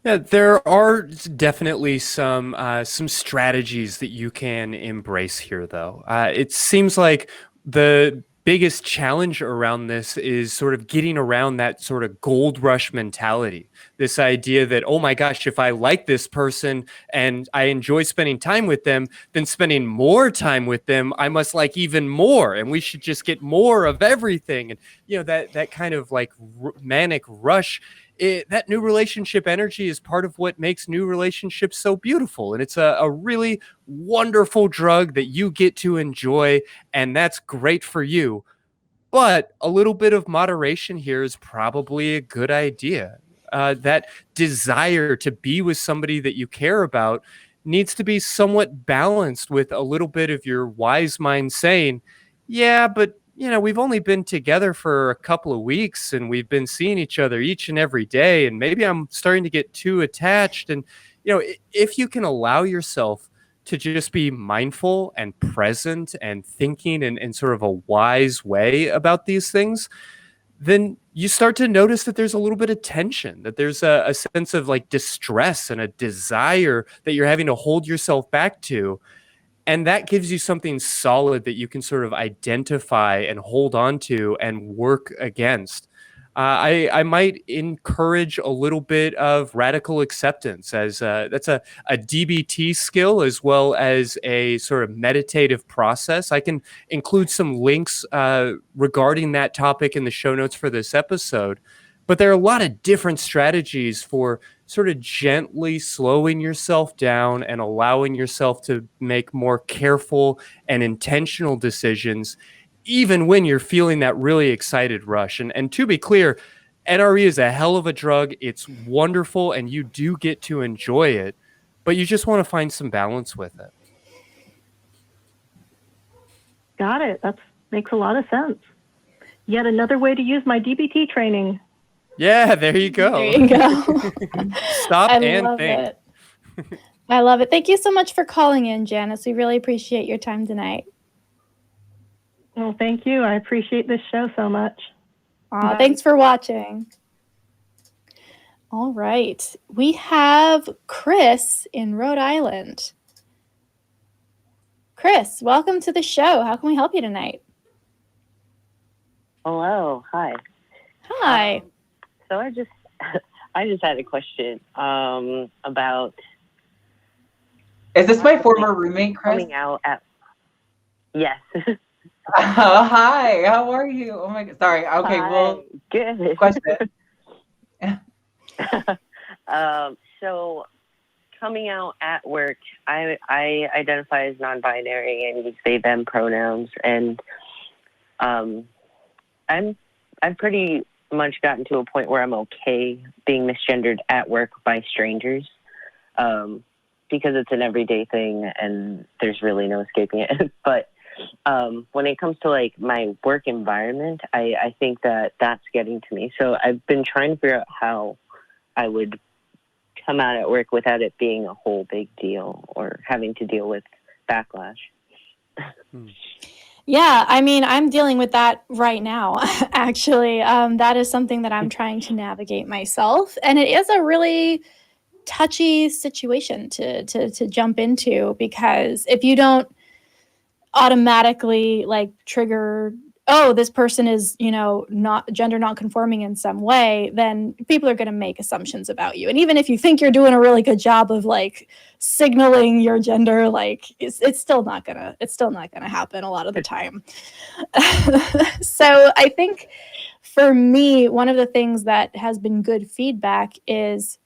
Yeah, there are definitely some strategies that you can embrace here, though. It seems like the biggest challenge around this is sort of getting around that sort of gold rush mentality. This idea that, oh my gosh, if I like this person and I enjoy spending time with them, then spending more time with them, I must like even more, and we should just get more of everything. And that kind of like manic rush. That new relationship energy is part of what makes new relationships so beautiful. And it's a really wonderful drug that you get to enjoy, and that's great for you. But a little bit of moderation here is probably a good idea. That desire to be with somebody that you care about needs to be somewhat balanced with a little bit of your wise mind saying, yeah, but we've only been together for a couple of weeks and we've been seeing each other each and every day. And maybe I'm starting to get too attached. And, if you can allow yourself to just be mindful and present and thinking in sort of a wise way about these things, then you start to notice that there's a little bit of tension, that there's a sense of like distress and a desire that you're having to hold yourself back to. And that gives you something solid that you can sort of identify and hold on to and work against. I might encourage a little bit of radical acceptance, as that's a DBT skill as well as a sort of meditative process. I can include some links regarding that topic in the show notes for this episode. But there are a lot of different strategies for sort of gently slowing yourself down and allowing yourself to make more careful and intentional decisions, even when you're feeling that really excited rush. And to be clear, NRE is a hell of a drug. It's wonderful and you do get to enjoy it, but you just want to find some balance with it. Got it. That makes a lot of sense. Yet another way to use my DBT training. Yeah, there you go. There you go. Stop I and love think. it. I love it. Thank you so much for calling in, Janice. We really appreciate your time tonight. Well, thank you. I appreciate this show so much. Thanks for watching. All right. We have Chris in Rhode Island. Chris, welcome to the show. How can we help you tonight? Hello. Hi. Hi. So I just had a question about. Is this my former roommate, Chris? Coming out at. Yes. Oh, hi. How are you? Oh my God. Sorry. Okay. Hi. Well, Good. question. So coming out at work, I identify as non-binary and use they them pronouns, and I've pretty much gotten to a point where I'm okay being misgendered at work by strangers, because it's an everyday thing and there's really no escaping it. But when it comes to like my work environment, I think that that's getting to me. So I've been trying to figure out how I would come out at work without it being a whole big deal or having to deal with backlash. Yeah, I mean, I'm dealing with that right now, actually. That is something that I'm trying to navigate myself. And it is a really touchy situation to jump into, because if you don't automatically like trigger, oh, this person is, not gender non-conforming in some way, then people are going to make assumptions about you. And even if you think you're doing a really good job of like signaling your gender, like it's still not gonna happen a lot of the time. So I think for me, one of the things that has been good feedback is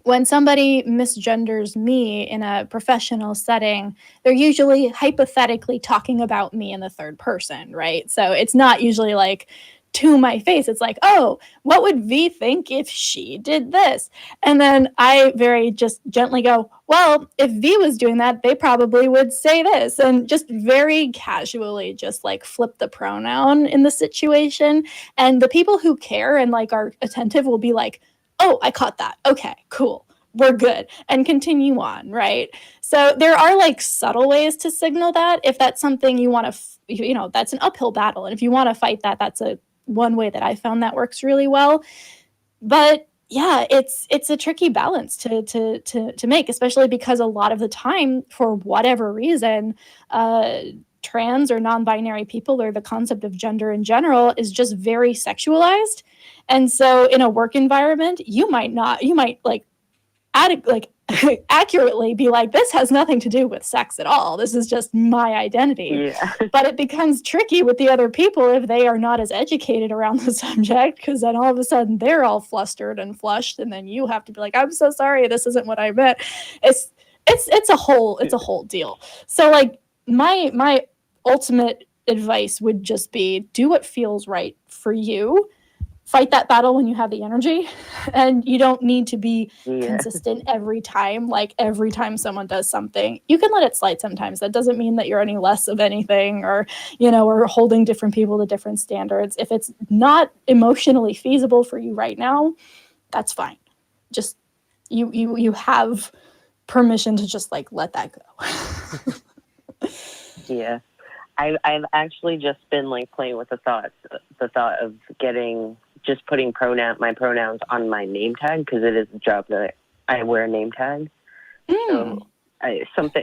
when somebody misgenders me in a professional setting, they're usually hypothetically talking about me in the third person, right? So it's not usually like to my face. It's like, oh, what would V think if she did this? And then I very just gently go, well, if V was doing that, they probably would say this. And just very casually just like flip the pronoun in the situation. And the people who care and like are attentive will be like, oh, I caught that. Okay, cool. We're good. And continue on, right? So there are like subtle ways to signal that. If that's something you want to, that's an uphill battle. And if you want to fight that, that's one way that I found that works really well. But yeah, it's a tricky balance to make, especially because a lot of the time, for whatever reason, trans or non-binary people, or the concept of gender in general, is just very sexualized. And so in a work environment, you might accurately be like, this has nothing to do with sex at all. This is just my identity. Yeah. But it becomes tricky with the other people if they are not as educated around the subject, because then all of a sudden they're all flustered and flushed, and then you have to be like, I'm so sorry, this isn't what I meant. It's a whole deal. So like my ultimate advice would just be, do what feels right for you. Fight that battle when you have the energy, and you don't need to be consistent every time. Like every time someone does something, you can let it slide sometimes. That doesn't mean that you're any less of anything, or, or holding different people to different standards. If it's not emotionally feasible for you right now, that's fine. Just you have permission to just like let that go. Yeah. I've actually just been like playing with the thought of putting my pronouns on my name tag, because it is a job that I wear a name tag. So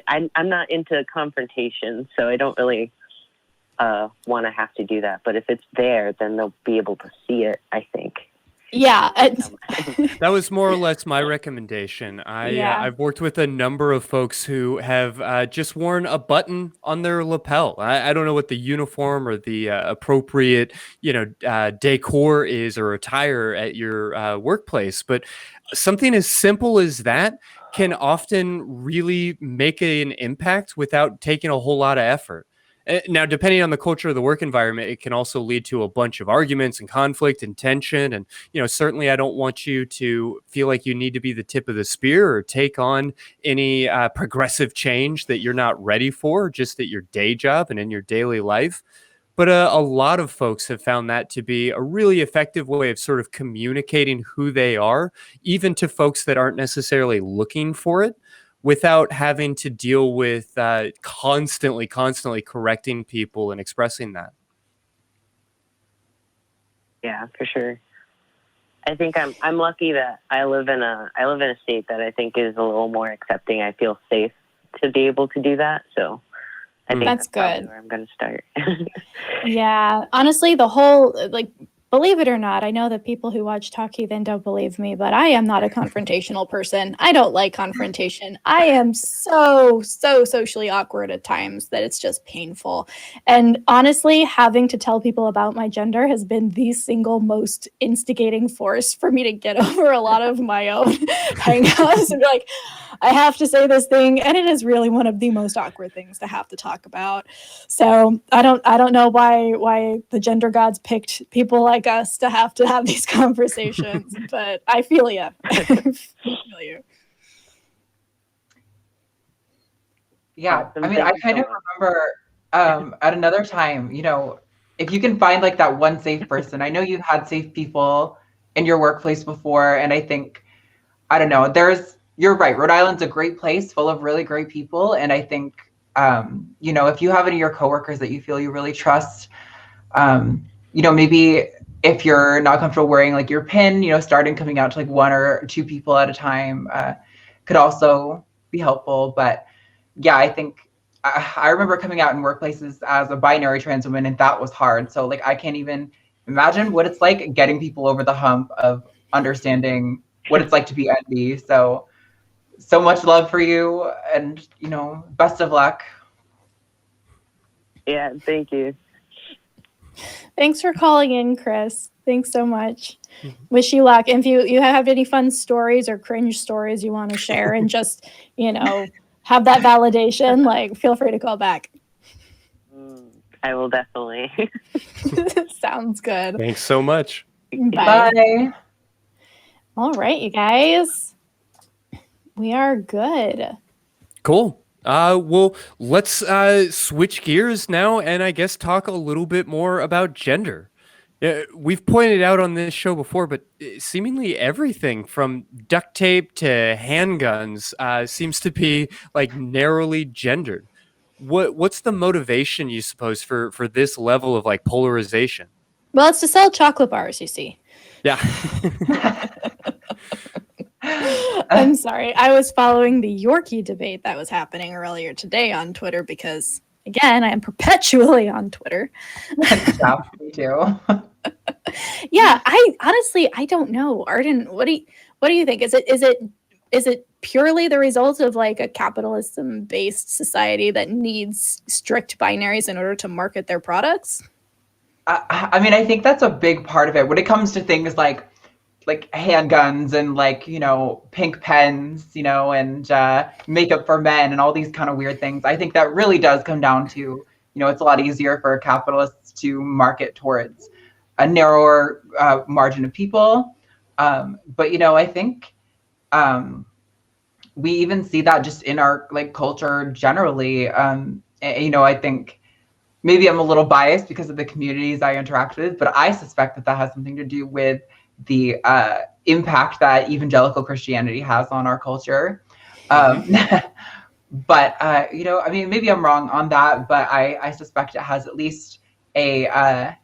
I'm not into confrontation, so I don't really want to have to do that. But if it's there, then they'll be able to see it, I think. Yeah. That was more or less my recommendation. I've worked with a number of folks who have just worn a button on their lapel. I don't know what the uniform or the appropriate, decor is or attire at your workplace, but something as simple as that can often really make an impact without taking a whole lot of effort. Now, depending on the culture of the work environment, it can also lead to a bunch of arguments and conflict and tension. And, certainly I don't want you to feel like you need to be the tip of the spear or take on any progressive change that you're not ready for, just at your day job and in your daily life. But a lot of folks have found that to be a really effective way of sort of communicating who they are, even to folks that aren't necessarily looking for it, without having to deal with constantly correcting people and expressing that. Yeah, for sure. I think I'm lucky that I live in a state that I think is a little more accepting. I feel safe to be able to do that. So I think that's good. Where I'm going to start. Yeah, honestly, the whole believe it or not, I know that people who watch Talk Heathen don't believe me, but I am not a confrontational person. I don't like confrontation. I am so socially awkward at times that it's just painful. And honestly, having to tell people about my gender has been the single most instigating force for me to get over a lot of my own hang-ups and be like, I have to say this thing, and it is really one of the most awkward things to have to talk about. So I don't know why the gender gods picked people like us to have these conversations, but I feel you. I feel you. Yeah, I mean, I kind of remember at another time, if you can find like that one safe person. I know you've had safe people in your workplace before, and I think, I don't know, you're right. Rhode Island's a great place full of really great people. And I think, if you have any of your coworkers that you feel you really trust, maybe if you're not comfortable wearing like your pin, starting coming out to like one or two people at a time could also be helpful. But yeah, I think I remember coming out in workplaces as a binary trans woman, and that was hard. So like, I can't even imagine what it's like getting people over the hump of understanding what it's like to be NB. So much love for you, and best of luck. Yeah, thank you. Thanks for calling in, Chris. Thanks so much. Wish you luck. And if you have any fun stories or cringe stories you want to share and just, have that validation, like, feel free to call back. I will definitely. Sounds good. Thanks so much. Bye. All right, you guys. We are good. Cool. Well, let's switch gears now and I guess talk a little bit more about gender. We've pointed out on this show before, but seemingly everything from duct tape to handguns seems to be like narrowly gendered. What's the motivation, you suppose, for this level of like polarization? Well, it's to sell chocolate bars, you see. Yeah. I'm sorry. I was following the Yorkie debate that was happening earlier today on Twitter because, again, I am perpetually on Twitter. Yeah, me too. Yeah, I don't know. Arden, what do you think? Is it purely the result of like a capitalism-based society that needs strict binaries in order to market their products? I mean, I think that's a big part of it when it comes to things like handguns and like, pink pens, and makeup for men and all these kind of weird things. I think that really does come down to, it's a lot easier for capitalists to market towards a narrower margin of people. But, I think we even see that just in our like culture generally. I think maybe I'm a little biased because of the communities I interact with, but I suspect that has something to do with the impact that evangelical Christianity has on our culture. But, I mean, maybe I'm wrong on that, but I suspect it has at least a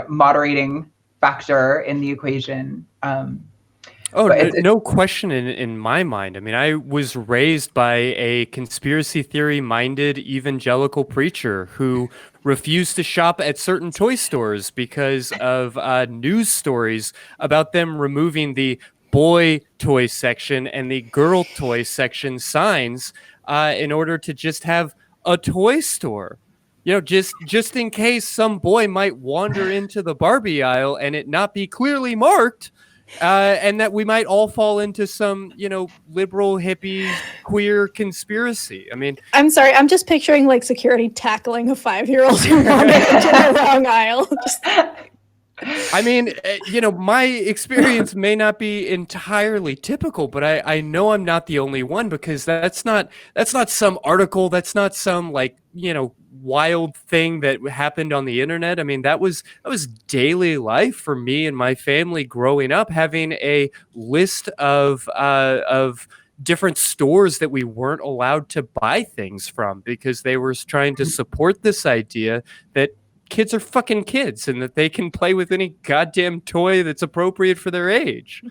moderating factor in the equation. Oh, But no question in my mind. I mean, I was raised by a conspiracy theory minded evangelical preacher who refused to shop at certain toy stores because of news stories about them removing the boy toy section and the girl toy section signs in order to just have a toy store. You know, just in case some boy might wander into the Barbie aisle and it not be clearly marked, and that we might all fall into some, liberal hippie queer conspiracy. I mean, I'm sorry, I'm just picturing like security tackling a 5-year-old who wandered into the wrong aisle. I mean, my experience may not be entirely typical, but I know I'm not the only one, because that's not some article, that's not some wild thing that happened on the internet. I mean, that was daily life for me and my family growing up, having a list of different stores that we weren't allowed to buy things from because they were trying to support this idea that kids are fucking kids and that they can play with any goddamn toy that's appropriate for their age.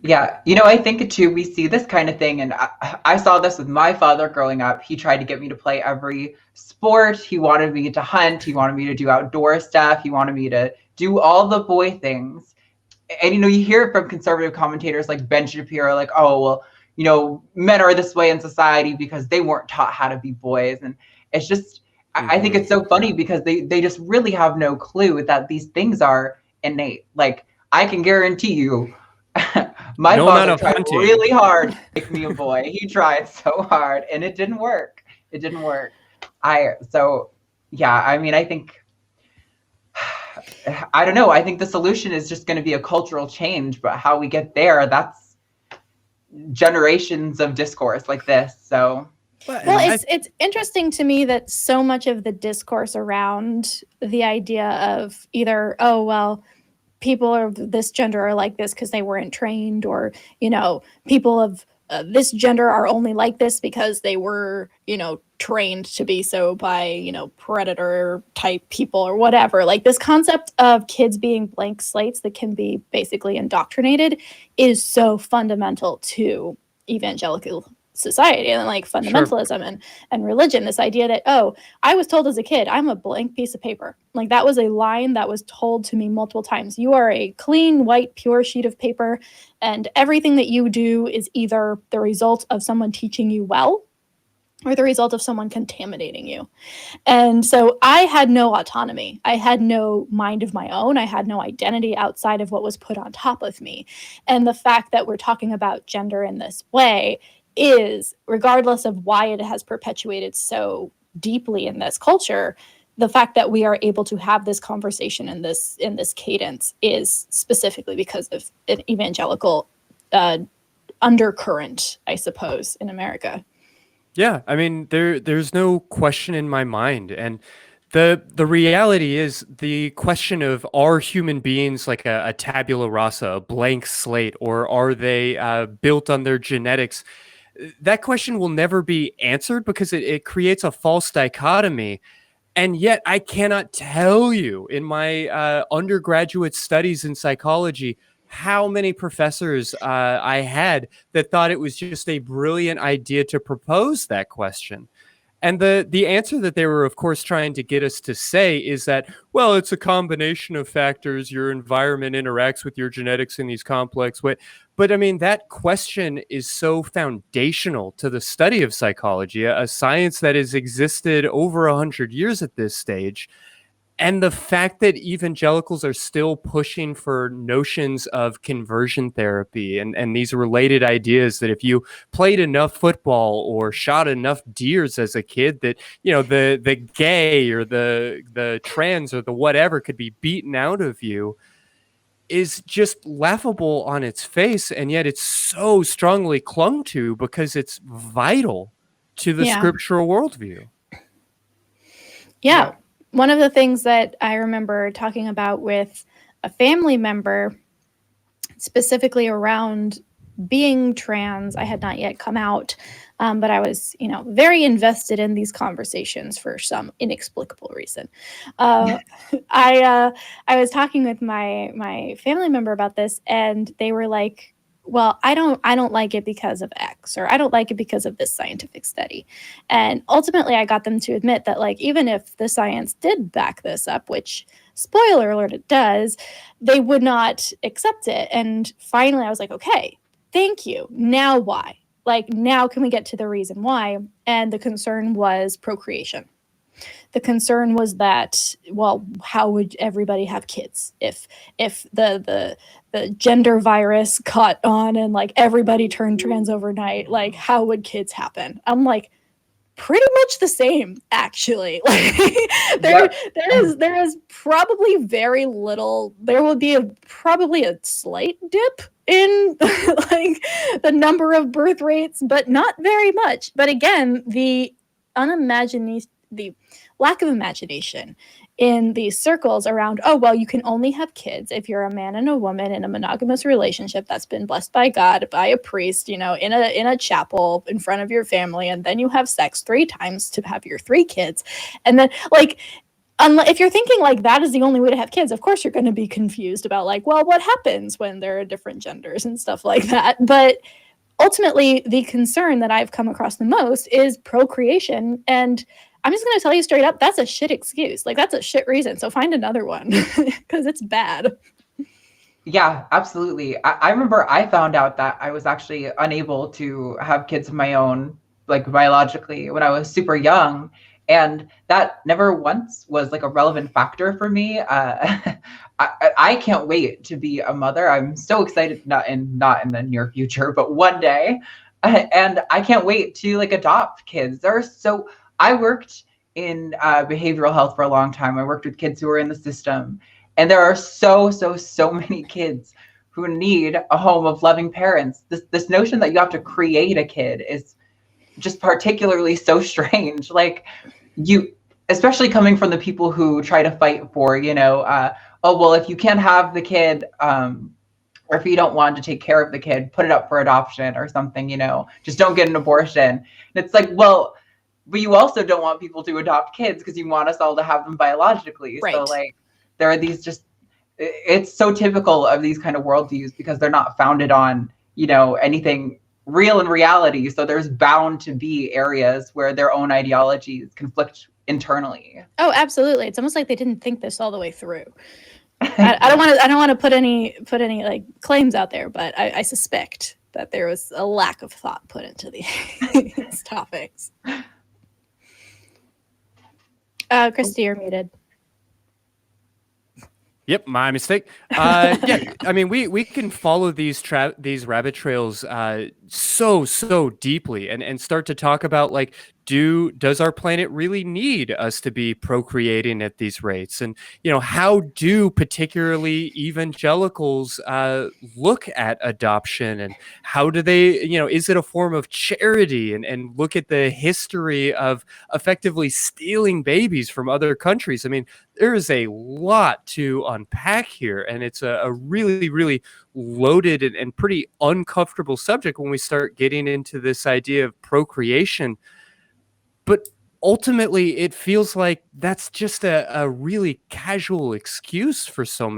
Yeah, I think too, we see this kind of thing, and I saw this with my father growing up. He tried to get me to play every sport. He wanted me to hunt. He wanted me to do outdoor stuff. He wanted me to do all the boy things. And, you hear it from conservative commentators like Ben Shapiro, like, oh, well, men are this way in society because they weren't taught how to be boys. And it's just, I think it's so funny because they just really have no clue that these things are innate. Like, I can guarantee you, my father tried really hard to make me a boy. He tried so hard, and it didn't work. It didn't work. I mean, I think, I don't know. I think the solution is just going to be a cultural change, but how we get there, that's generations of discourse like this. So. Well, it's interesting to me that so much of the discourse around the idea of either, oh, well, people of this gender are like this because they weren't trained, or, people of this gender are only like this because they were, trained to be so by, predator type people or whatever. Like, this concept of kids being blank slates that can be basically indoctrinated is so fundamental to evangelical society and like fundamentalism. Sure. and religion. This idea that, oh, I was told as a kid, I'm a blank piece of paper. Like, that was a line that was told to me multiple times. You are a clean, white, pure sheet of paper, and everything that you do is either the result of someone teaching you well or the result of someone contaminating you. And so I had no autonomy. I had no mind of my own. I had no identity outside of what was put on top of me. And the fact that we're talking about gender in this way is, regardless of why it has perpetuated so deeply in this culture, the fact that we are able to have this conversation in this cadence is specifically because of an evangelical undercurrent, I suppose, in America. Yeah, I mean, there's no question in my mind. And the reality is, the question of, are human beings like a tabula rasa, a blank slate, or are they built on their genetics? That question will never be answered because it creates a false dichotomy. And yet I cannot tell you, in my undergraduate studies in psychology, how many professors I had that thought it was just a brilliant idea to propose that question. And the answer that they were, of course, trying to get us to say is that, well, it's a combination of factors. Your environment interacts with your genetics in these complex ways. But I mean, that question is so foundational to the study of psychology, a science that has existed over 100 years at this stage. And the fact that evangelicals are still pushing for notions of conversion therapy and these related ideas that if you played enough football or shot enough deers as a kid, that, the gay or the trans or the whatever could be beaten out of you, is just laughable on its face. And yet it's so strongly clung to because it's vital to the scriptural worldview. Yeah. One of the things that I remember talking about with a family member, specifically around being trans, I had not yet come out, but I was, very invested in these conversations for some inexplicable reason. I was talking with my family member about this, and they were like, well, I don't like it because of X, or I don't like it because of this scientific study. And ultimately I got them to admit that, like, even if the science did back this up, which, spoiler alert, it does, they would not accept it. And finally I was like, okay, thank you. Now why? Like, now can we get to the reason why? And the concern was procreation. The concern was that, well, how would everybody have kids if the gender virus caught on and like everybody turned trans overnight? Like, how would kids happen? I'm like, pretty much the same, actually. Like, there is probably very little. There will be probably a slight dip in like the number of birth rates, but not very much. But again, the lack of imagination in these circles around, oh, well, you can only have kids if you're a man and a woman in a monogamous relationship that's been blessed by God, by a priest, in a chapel in front of your family, and then you have sex 3 times to have your 3 kids. And then, like, if you're thinking like that is the only way to have kids, of course you're going to be confused about, like, well, what happens when there are different genders and stuff like that. But ultimately, the concern that I've come across the most is procreation. And I'm just going to tell you straight up, that's a shit excuse. Like, that's a shit reason. So find another one, because it's bad. Yeah, absolutely. I remember I found out that I was actually unable to have kids of my own, like, biologically, when I was super young. And that never once was like a relevant factor for me. I can't wait to be a mother. I'm so excited, not in the near future, but one day. And I can't wait to, like, adopt kids. I worked in behavioral health for a long time. I worked with kids who were in the system. And there are so many kids who need a home of loving parents. This notion that you have to create a kid is just particularly so strange. Like, especially coming from the people who try to fight for, oh, well, if you can't have the kid, or if you don't want to take care of the kid, put it up for adoption or something, just don't get an abortion. And it's like, well, but you also don't want people to adopt kids because you want us all to have them biologically. Right. So, like, there are these it's so typical of these kind of worldviews because they're not founded on, anything real in reality. So there's bound to be areas where their own ideologies conflict internally. Oh, absolutely. It's almost like they didn't think this all the way through. I don't want to put any like claims out there, but I suspect that there was a lack of thought put into these topics. Christy, you're muted. Yep, my mistake. Yeah, I mean, we can follow these rabbit trails so deeply and start to talk about, like, does our planet really need us to be procreating at these rates? And, how do particularly evangelicals look at adoption, and how do they, is it a form of charity? And look at the history of effectively stealing babies from other countries. I mean, there is a lot to unpack here, and it's a really, really loaded and pretty uncomfortable subject when we start getting into this idea of procreation. But ultimately, it feels like that's just a really casual excuse for so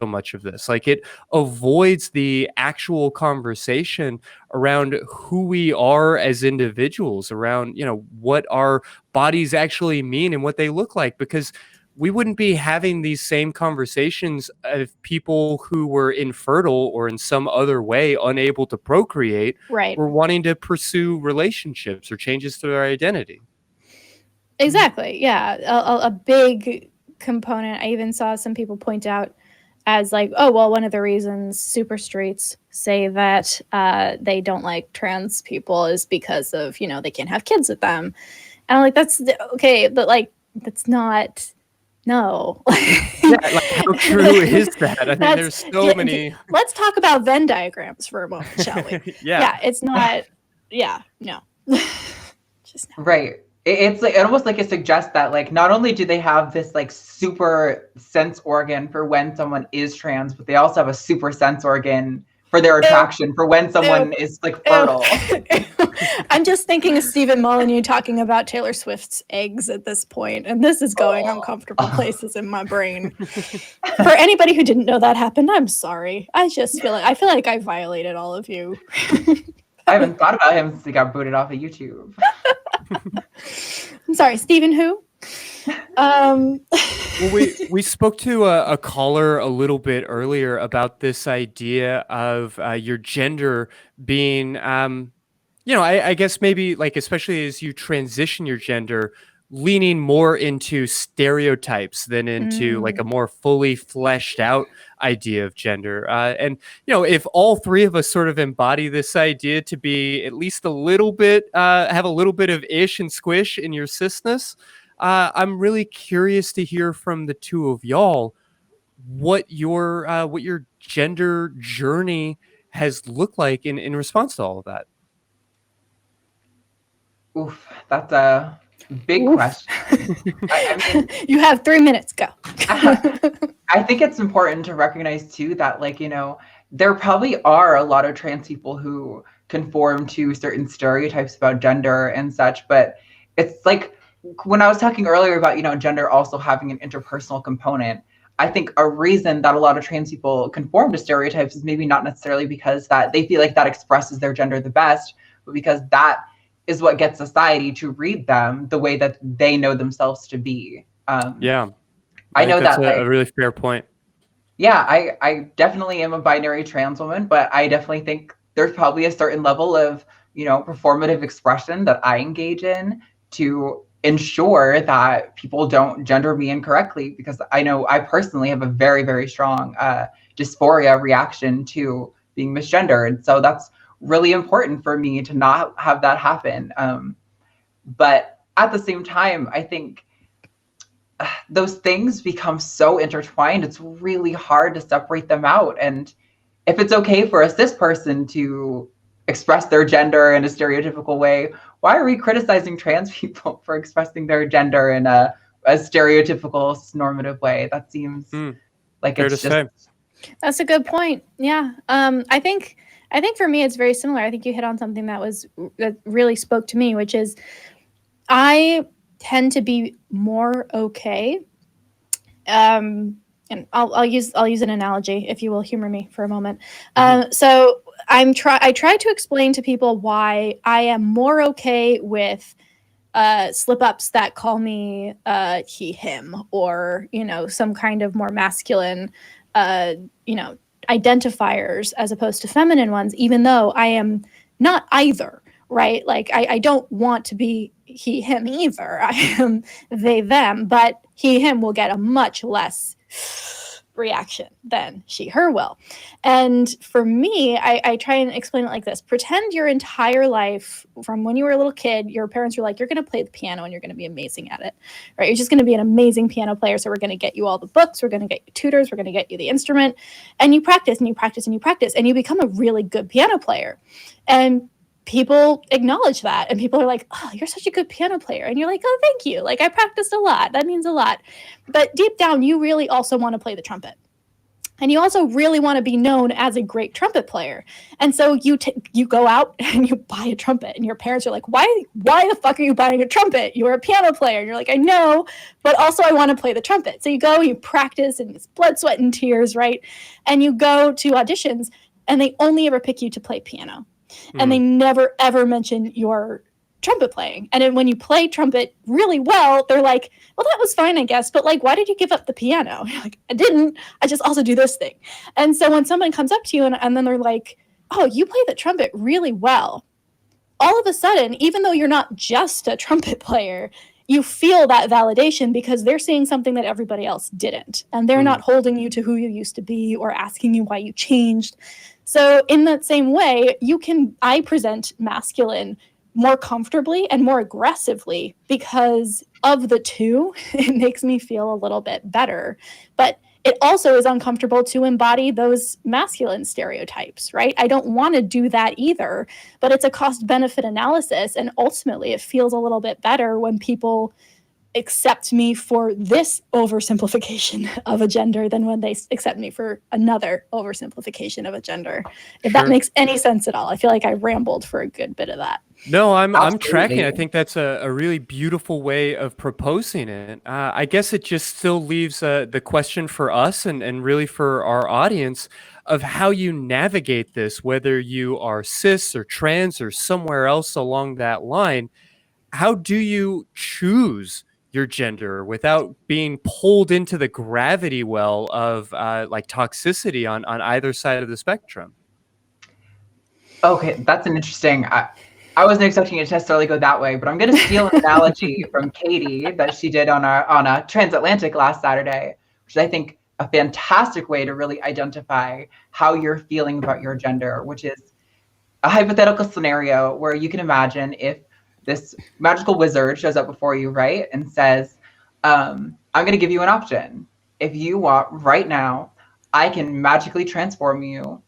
much of this. Like, it avoids the actual conversation around who we are as individuals, around, what our bodies actually mean and what they look like, because we wouldn't be having these same conversations if people who were infertile or in some other way unable to procreate were wanting to pursue relationships or changes to their identity. Exactly. Yeah. A big component. I even saw some people point out as, like, oh, well, one of the reasons super straights say that they don't like trans people is because of, they can't have kids with them. And I'm like, that's okay. But, like, that's not... No. Yeah, like, how true is that? I mean, there's so many. Let's talk about Venn diagrams for a moment, shall we? Yeah, it's not. Yeah, no. Just no. Right. It's like, almost like it suggests that, like, not only do they have this, like, super sense organ for when someone is trans, but they also have a super sense organ for their attraction for when someone is, like, fertile. I'm just thinking of Stephen Molyneux talking about Taylor Swift's eggs at this point, and this is going uncomfortable places in my brain. For anybody who didn't know that happened, I'm sorry. I feel like I violated all of you. I haven't thought about him since he got booted off of YouTube. I'm sorry, Stephen who? Well, we spoke to a caller a little bit earlier about this idea of your gender being, I guess maybe like, especially as you transition your gender, leaning more into stereotypes than into like a more fully fleshed out idea of gender. And, if all three of us sort of embody this idea to be at least a little bit, have a little bit of ish and squish in your cisness, I'm really curious to hear from the two of y'all what your gender journey has looked like in response to all of that. Oof, that's a big question. I mean, you have 3 minutes. Go. I think it's important to recognize too that, like, there probably are a lot of trans people who conform to certain stereotypes about gender and such, but it's like, when I was talking earlier about, gender also having an interpersonal component, I think a reason that a lot of trans people conform to stereotypes is maybe not necessarily because that they feel like that expresses their gender the best, but because that is what gets society to read them the way that they know themselves to be. I know that's that a really fair point. Yeah, I definitely am a binary trans woman, but I definitely think there's probably a certain level of, performative expression that I engage in to ensure that people don't gender me incorrectly, because I know I personally have a very, very strong dysphoria reaction to being misgendered. So that's really important for me to not have that happen. But at the same time, I think those things become so intertwined, it's really hard to separate them out. And if it's okay for a cis person to express their gender in a stereotypical way, why are we criticizing trans people for expressing their gender in a stereotypical normative way? That seems like it's just... That's a good point. Yeah. I think for me, it's very similar. I think you hit on something that really spoke to me, which is I tend to be more okay. And I'll use an analogy, if you will humor me for a moment. So I try to explain to people why I am more okay with slip-ups that call me he, him, or some kind of more masculine identifiers as opposed to feminine ones, even though I am not either, right? Like I don't want to be he, him either. I am they, them, but he, him will get a much less reaction than she, her will. And for me, I try and explain it like this. Pretend your entire life, from when you were a little kid, your parents were like, you're going to play the piano and you're going to be amazing at it, right? You're just going to be an amazing piano player. So we're going to get you all the books. We're going to get you tutors. We're going to get you the instrument. And you practice and you practice and you practice and you become a really good piano player. And people acknowledge that. And people are like, oh, you're such a good piano player. And you're like, oh, thank you. Like, I practiced a lot. That means a lot. But deep down, you really also want to play the trumpet. And you also really want to be known as a great trumpet player. And so you go out and you buy a trumpet. And your parents are like, why the fuck are you buying a trumpet? You're a piano player. And you're like, I know, but also I want to play the trumpet. So you go, you practice, and it's blood, sweat, and tears, right? And you go to auditions, and they only ever pick you to play piano. And they never, ever mention your trumpet playing. And then when you play trumpet really well, they're like, well, that was fine, I guess. But like, why did you give up the piano? You're like, I didn't. I just also do this thing. And so when someone comes up to you and then they're like, oh, you play the trumpet really well. All of a sudden, even though you're not just a trumpet player, you feel that validation because they're seeing something that everybody else didn't. And they're not holding you to who you used to be or asking you why you changed. So in that same way, I present masculine more comfortably and more aggressively because of the two. It makes me feel a little bit better. But it also is uncomfortable to embody those masculine stereotypes, right? I don't want to do that either, but it's a cost-benefit analysis. And ultimately, it feels a little bit better when people accept me for this oversimplification of a gender than when they accept me for another oversimplification of a gender. If that makes any sense at all. I feel like I rambled for a good bit of that. No, I'm Absolutely. tracking. I think that's a really beautiful way of proposing it. I guess it just still leaves the question for us and really for our audience of how you navigate this, whether you are cis or trans or somewhere else along that line. How do you choose your gender without being pulled into the gravity well of like toxicity on either side of the spectrum? Okay, that's an interesting. I wasn't expecting it to necessarily go that way, but I'm going to steal an analogy from Katie that she did on a transatlantic last Saturday, which is, I think, a fantastic way to really identify how you're feeling about your gender, which is a hypothetical scenario where you can imagine if this magical wizard shows up before you, right, and says, I'm going to give you an option. If you want right now, I can magically transform you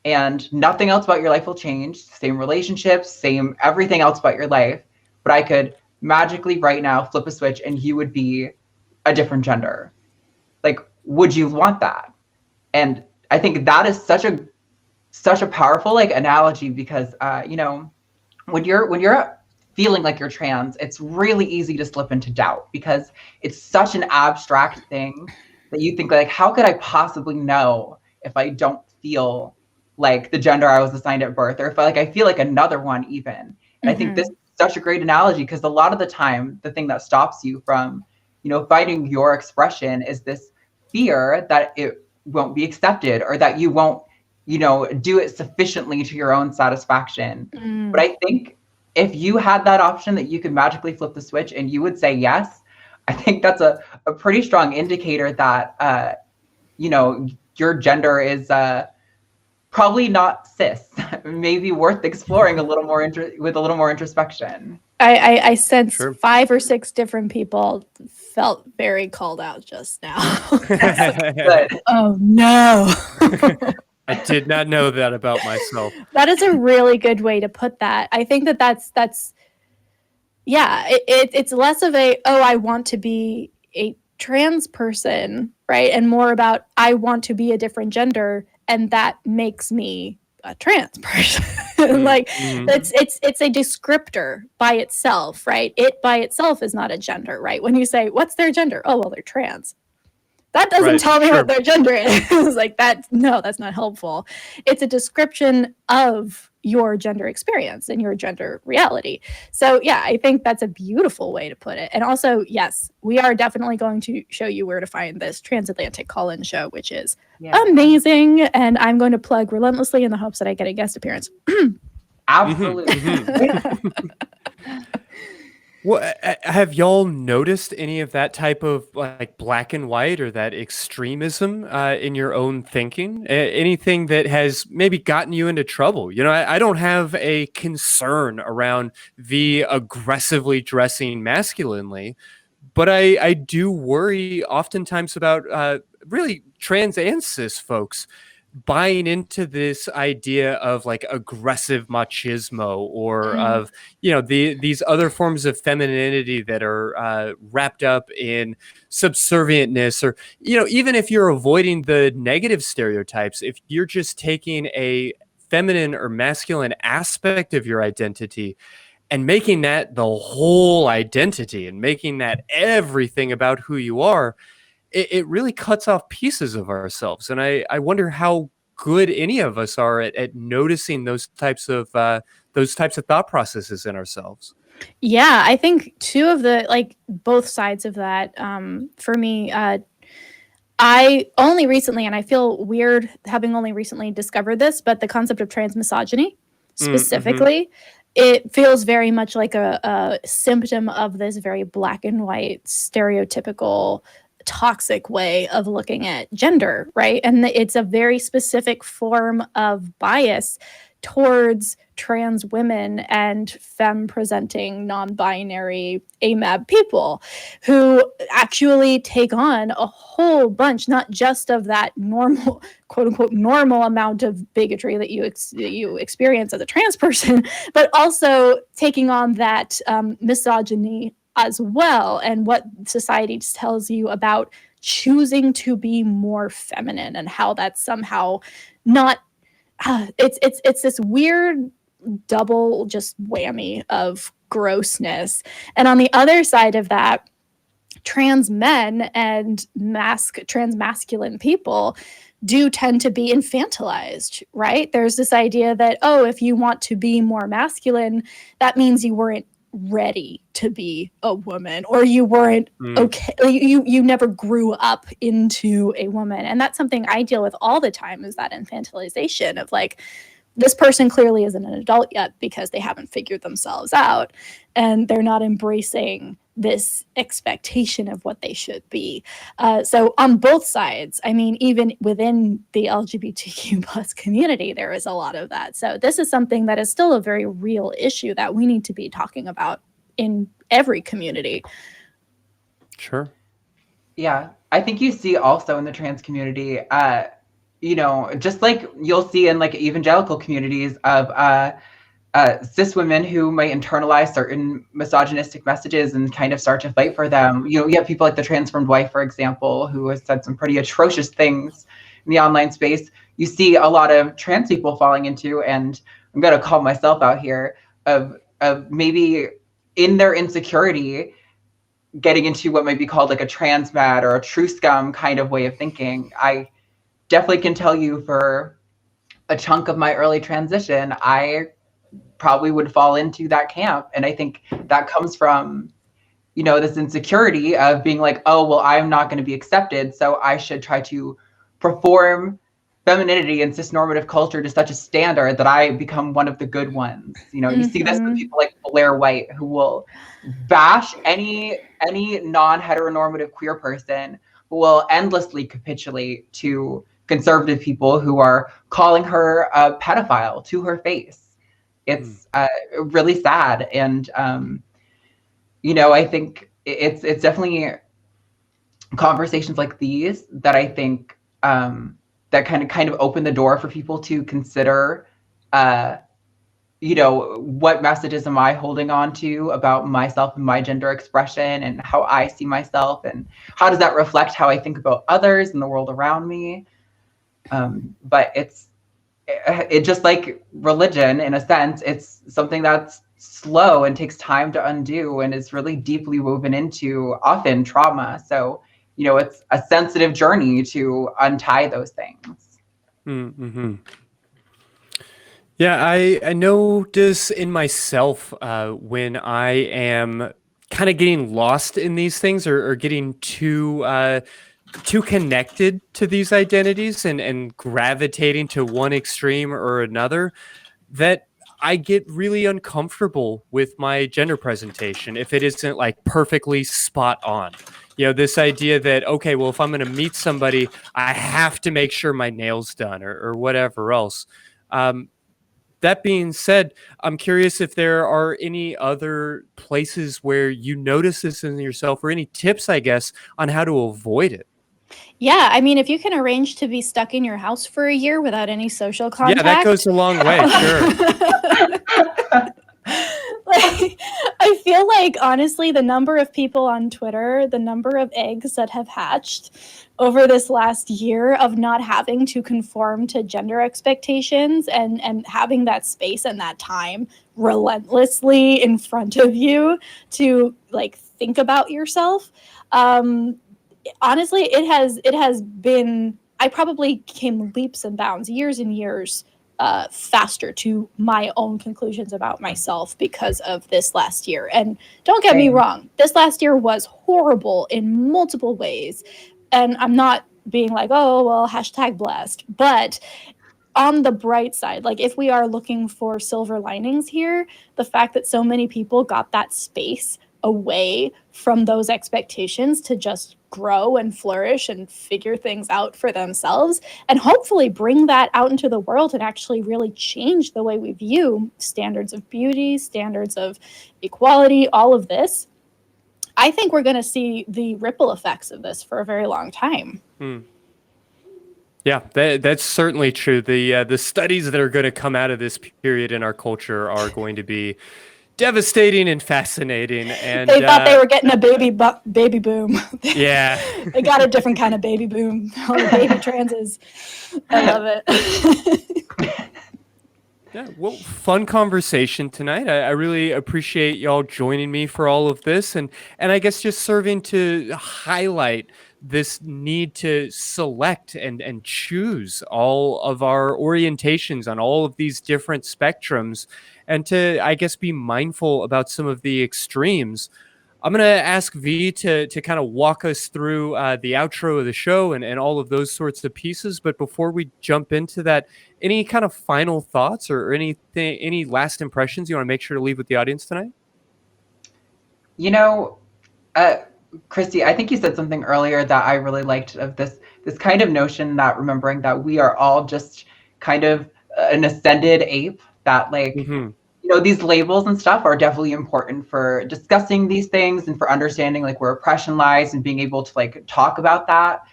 and nothing else about your life will change. Same relationships, same everything else about your life. But I could magically right now flip a switch and you would be a different gender. Like, would you want that? And I think that is such a powerful like analogy because you know, when you're feeling like you're trans, it's really easy to slip into doubt because it's such an abstract thing that you think like, how could I possibly know if I don't feel like the gender I was assigned at birth, or if I feel like another one even. And I think this is such a great analogy because a lot of the time, the thing that stops you from, you know, finding your expression is this fear that it won't be accepted or that you won't, you know, do it sufficiently to your own satisfaction. But I think if you had that option that you could magically flip the switch and you would say yes, I think that's a pretty strong indicator that, you know, your gender is probably not cis, maybe worth exploring a little more with a little more introspection. I sense Sure. 5 or 6 different people felt very called out just now. Good. Oh no. I did not know that about myself. That is a really good way to put that. I think that's yeah, it's less of a, oh, I want to be a trans person, right? And more about, I want to be a different gender, and that makes me a trans person. Like, it's a descriptor by itself, right? It by itself is not a gender, right? When you say, what's their gender? Oh, well, they're trans. That doesn't tell me what their gender is. Like that, no, that's not helpful. It's a description of your gender experience and your gender reality. So yeah, I think that's a beautiful way to put it. And also, yes, we are definitely going to show you where to find this transatlantic call-in show, which is amazing. And I'm going to plug relentlessly in the hopes that I get a guest appearance. Absolutely. Well, have y'all noticed any of that type of like black and white or that extremism in your own thinking? Anything that has maybe gotten you into trouble? You know, I don't have a concern around the aggressively dressing masculinely, but I do worry oftentimes about really trans and cis folks buying into this idea of like aggressive machismo or of, you know, these other forms of femininity that are wrapped up in subservientness, or, you know, even if you're avoiding the negative stereotypes, if you're just taking a feminine or masculine aspect of your identity and making that the whole identity and making that everything about who you are, it really cuts off pieces of ourselves. And I wonder how good any of us are at noticing those types of thought processes in ourselves. Yeah, I think two of the, like, both sides of that, for me, I only recently, and I feel weird having only recently discovered this, but the concept of trans misogyny specifically, it feels very much like a symptom of this very black and white stereotypical toxic way of looking at gender, right? And it's a very specific form of bias towards trans women and femme-presenting, non-binary, AMAB people who actually take on a whole bunch, not just of that normal, quote-unquote, normal amount of bigotry that you experience as a trans person, but also taking on that misogyny as well, and what society tells you about choosing to be more feminine and how that's somehow not it's this weird double just whammy of grossness. And on the other side of that, trans men and transmasculine people do tend to be infantilized, right? There's this idea that, oh, if you want to be more masculine, that means you weren't ready to be a woman, or you weren't okay. You never grew up into a woman. And that's something I deal with all the time, is that infantilization of like, this person clearly isn't an adult yet because they haven't figured themselves out and they're not embracing this expectation of what they should be. So on both sides, I mean, even within the LGBTQ plus community, there is a lot of that. So this is something that is still a very real issue that we need to be talking about in every community. Sure. Yeah, I think you see also in the trans community, you know, just like you'll see in like evangelical communities of cis women who might internalize certain misogynistic messages and kind of start to fight for them. You know, you have people like the transformed wife, for example, who has said some pretty atrocious things in the online space. You see a lot of trans people falling into, and I'm going to call myself out here, of maybe in their insecurity getting into what might be called like a trans mad or a true scum kind of way of thinking. I definitely can tell you for a chunk of my early transition, I probably would fall into that camp. And I think that comes from, you know, this insecurity of being like, oh, well, I'm not going to be accepted, so I should try to perform femininity in cisnormative culture to such a standard that I become one of the good ones. You know, you see this with people like Blair White, who will bash any non-heteronormative queer person, who will endlessly capitulate to conservative people who are calling her a pedophile to her face. It's really sad. And, you know, I think it's definitely conversations like these that I think that kind of open the door for people to consider, you know, what messages am I holding on to about myself and my gender expression and how I see myself, and how does that reflect how I think about others and the world around me. But it just like religion, in a sense, it's something that's slow and takes time to undo and is really deeply woven into often trauma. So, you know, it's a sensitive journey to untie those things. Mm-hmm. Yeah, I notice in myself when I am kind of getting lost in these things or getting too connected to these identities and gravitating to one extreme or another, that I get really uncomfortable with my gender presentation if it isn't like perfectly spot on. You know, this idea that, okay, well, if I'm going to meet somebody, I have to make sure my nail's done or whatever else. That being said, I'm curious if there are any other places where you notice this in yourself, or any tips, I guess, on how to avoid it. Yeah, I mean, if you can arrange to be stuck in your house for a year without any social contact. Yeah, that goes a long way, sure. Like, I feel like, honestly, the number of people on Twitter, the number of eggs that have hatched over this last year of not having to conform to gender expectations and having that space and that time relentlessly in front of you to like think about yourself. Honestly, it has been, I probably came leaps and bounds, years and years faster to my own conclusions about myself because of this last year. And don't get me wrong, this last year was horrible in multiple ways. And I'm not being like, oh, well, #blessed. But on the bright side, like if we are looking for silver linings here, the fact that so many people got that space away from those expectations to just grow and flourish and figure things out for themselves, and hopefully bring that out into the world and actually really change the way we view standards of beauty, standards of equality, all of this. I think we're going to see the ripple effects of this for a very long time. Yeah, that's certainly true. The studies that are going to come out of this period in our culture are going to be devastating and fascinating. And they thought they were getting a baby boom. Yeah. They got a different kind of baby boom. All the baby transes. I love it. Yeah, well, fun conversation tonight. I really appreciate y'all joining me for all of this, and I guess just serving to highlight this need to select and choose all of our orientations on all of these different spectrums, and to, I guess, be mindful about some of the extremes. I'm going to ask V to kind of walk us through the outro of the show and all of those sorts of pieces. But before we jump into that, any kind of final thoughts or anything, any last impressions you want to make sure to leave with the audience tonight? You know, Christy, I think you said something earlier that I really liked, of this kind of notion that remembering that we are all just kind of an ascended ape, that like, you know, these labels and stuff are definitely important for discussing these things and for understanding like where oppression lies and being able to like talk about that.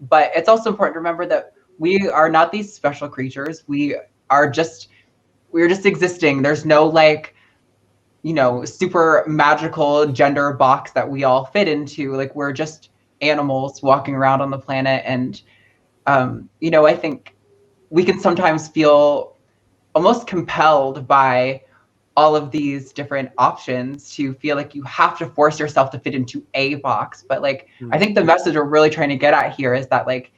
But it's also important to remember that we are not these special creatures. We're just existing. There's no like, you know, super magical gender box that we all fit into. Like, we're just animals walking around on the planet. And, you know, I think we can sometimes feel almost compelled by all of these different options to feel like you have to force yourself to fit into a box. But like, I think the message we're really trying to get at here is that like,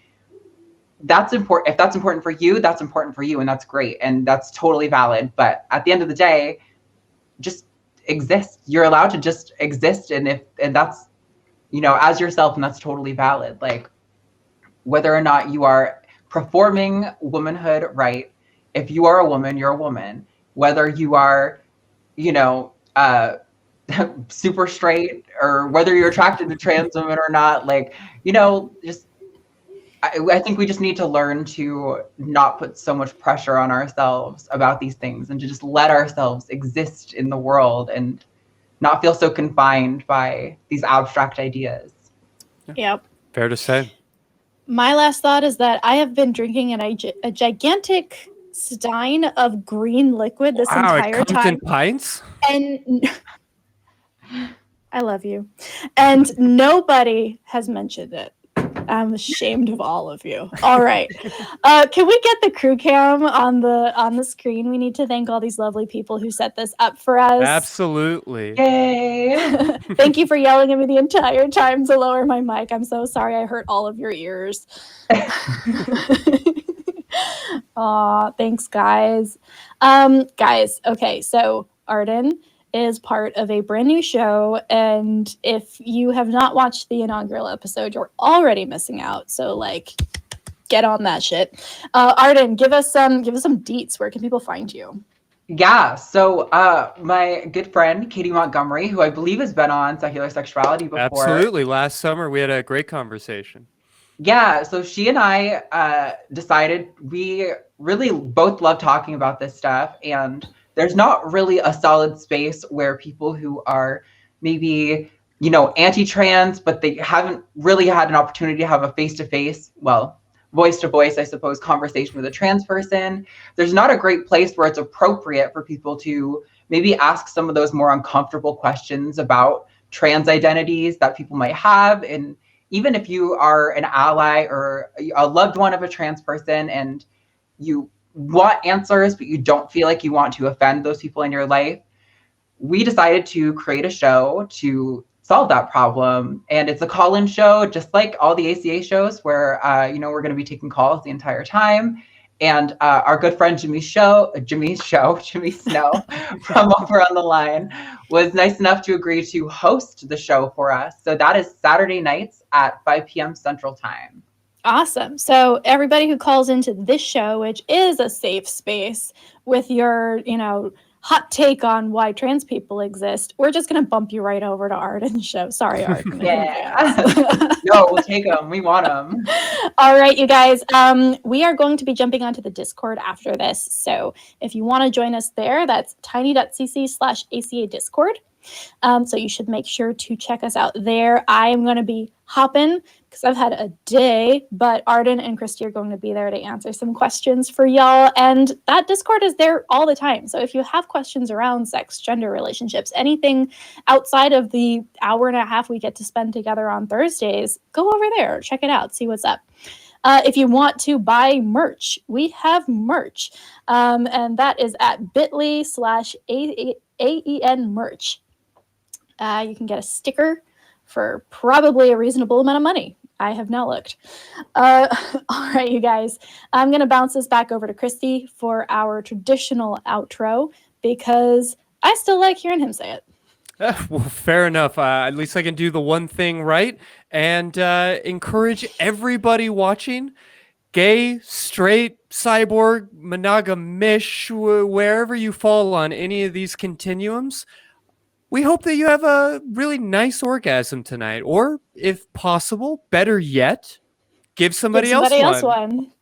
that's important. If that's important for you, that's important for you. And that's great. And that's totally valid. But at the end of the day, just exist. You're allowed to just exist. And that's, you know, as yourself, and that's totally valid. Like, whether or not you are performing womanhood right, if you are a woman, you're a woman. Whether you are, you know, super straight, or whether you're attracted to trans women or not, like, you know, just, I think we just need to learn to not put so much pressure on ourselves about these things, and to just let ourselves exist in the world and not feel so confined by these abstract ideas. Yep. Fair to say. My last thought is that I have been drinking a gigantic stein of green liquid this entire it comes time. in pints? And I love you. And nobody has mentioned it. I'm ashamed of all of you. All right. Can we get the crew cam on the screen? We need to thank all these lovely people who set this up for us. Absolutely. Yay. Thank you for yelling at me the entire time to lower my mic. I'm so sorry I hurt all of your ears. Aw, thanks, guys. Guys, okay, so Arden is part of a brand new show, and if you have not watched the inaugural episode, you're already missing out. So like, get on that shit. Arden, give us some deets. Where can people find you? Yeah, so my good friend Katie Montgomery, who I believe has been on Secular Sexuality before. Absolutely. Last summer we had a great conversation. Yeah, so she and I decided we really both love talking about this stuff, and there's not really a solid space where people who are maybe, you know, anti-trans, but they haven't really had an opportunity to have a face-to-face, well, voice-to-voice, I suppose, conversation with a trans person. There's not a great place where it's appropriate for people to maybe ask some of those more uncomfortable questions about trans identities that people might have. And even if you are an ally or a loved one of a trans person and you want answers, but you don't feel like you want to offend those people in your life, we decided to create a show to solve that problem. And it's a call-in show, just like all the ACA shows, where you know, we're going to be taking calls the entire time. And our good friend Jimmy Snow from Over on the Line was nice enough to agree to host the show for us. So that is Saturday nights at 5 p.m. Central Time. Awesome. So everybody who calls into this show, which is a safe space, with your, you know, hot take on why trans people exist, we're just going to bump you right over to Arden's show. Sorry, Arden. Yeah. No, we'll take them. We want them. All right, you guys. We are going to be jumping onto the Discord after this. So if you want to join us there, that's tiny.cc/ACA Discord. So you should make sure to check us out there. I am going to be hopping because I've had a day, but Arden and Christy are going to be there to answer some questions for y'all. And that Discord is there all the time. So if you have questions around sex, gender, relationships, anything outside of the hour and a half we get to spend together on Thursdays, go over there, check it out, see what's up. If you want to buy merch, we have merch. And that is at bit.ly/AEN merch. You can get a sticker for probably a reasonable amount of money. I have now looked. All right, you guys. I'm going to bounce this back over to Christy for our traditional outro because I still like hearing him say it. Well, fair enough. At least I can do the one thing right and encourage everybody watching, gay, straight, cyborg, monogamish, wherever you fall on any of these continuums. We hope that you have a really nice orgasm tonight, or if possible, better yet, give somebody else one.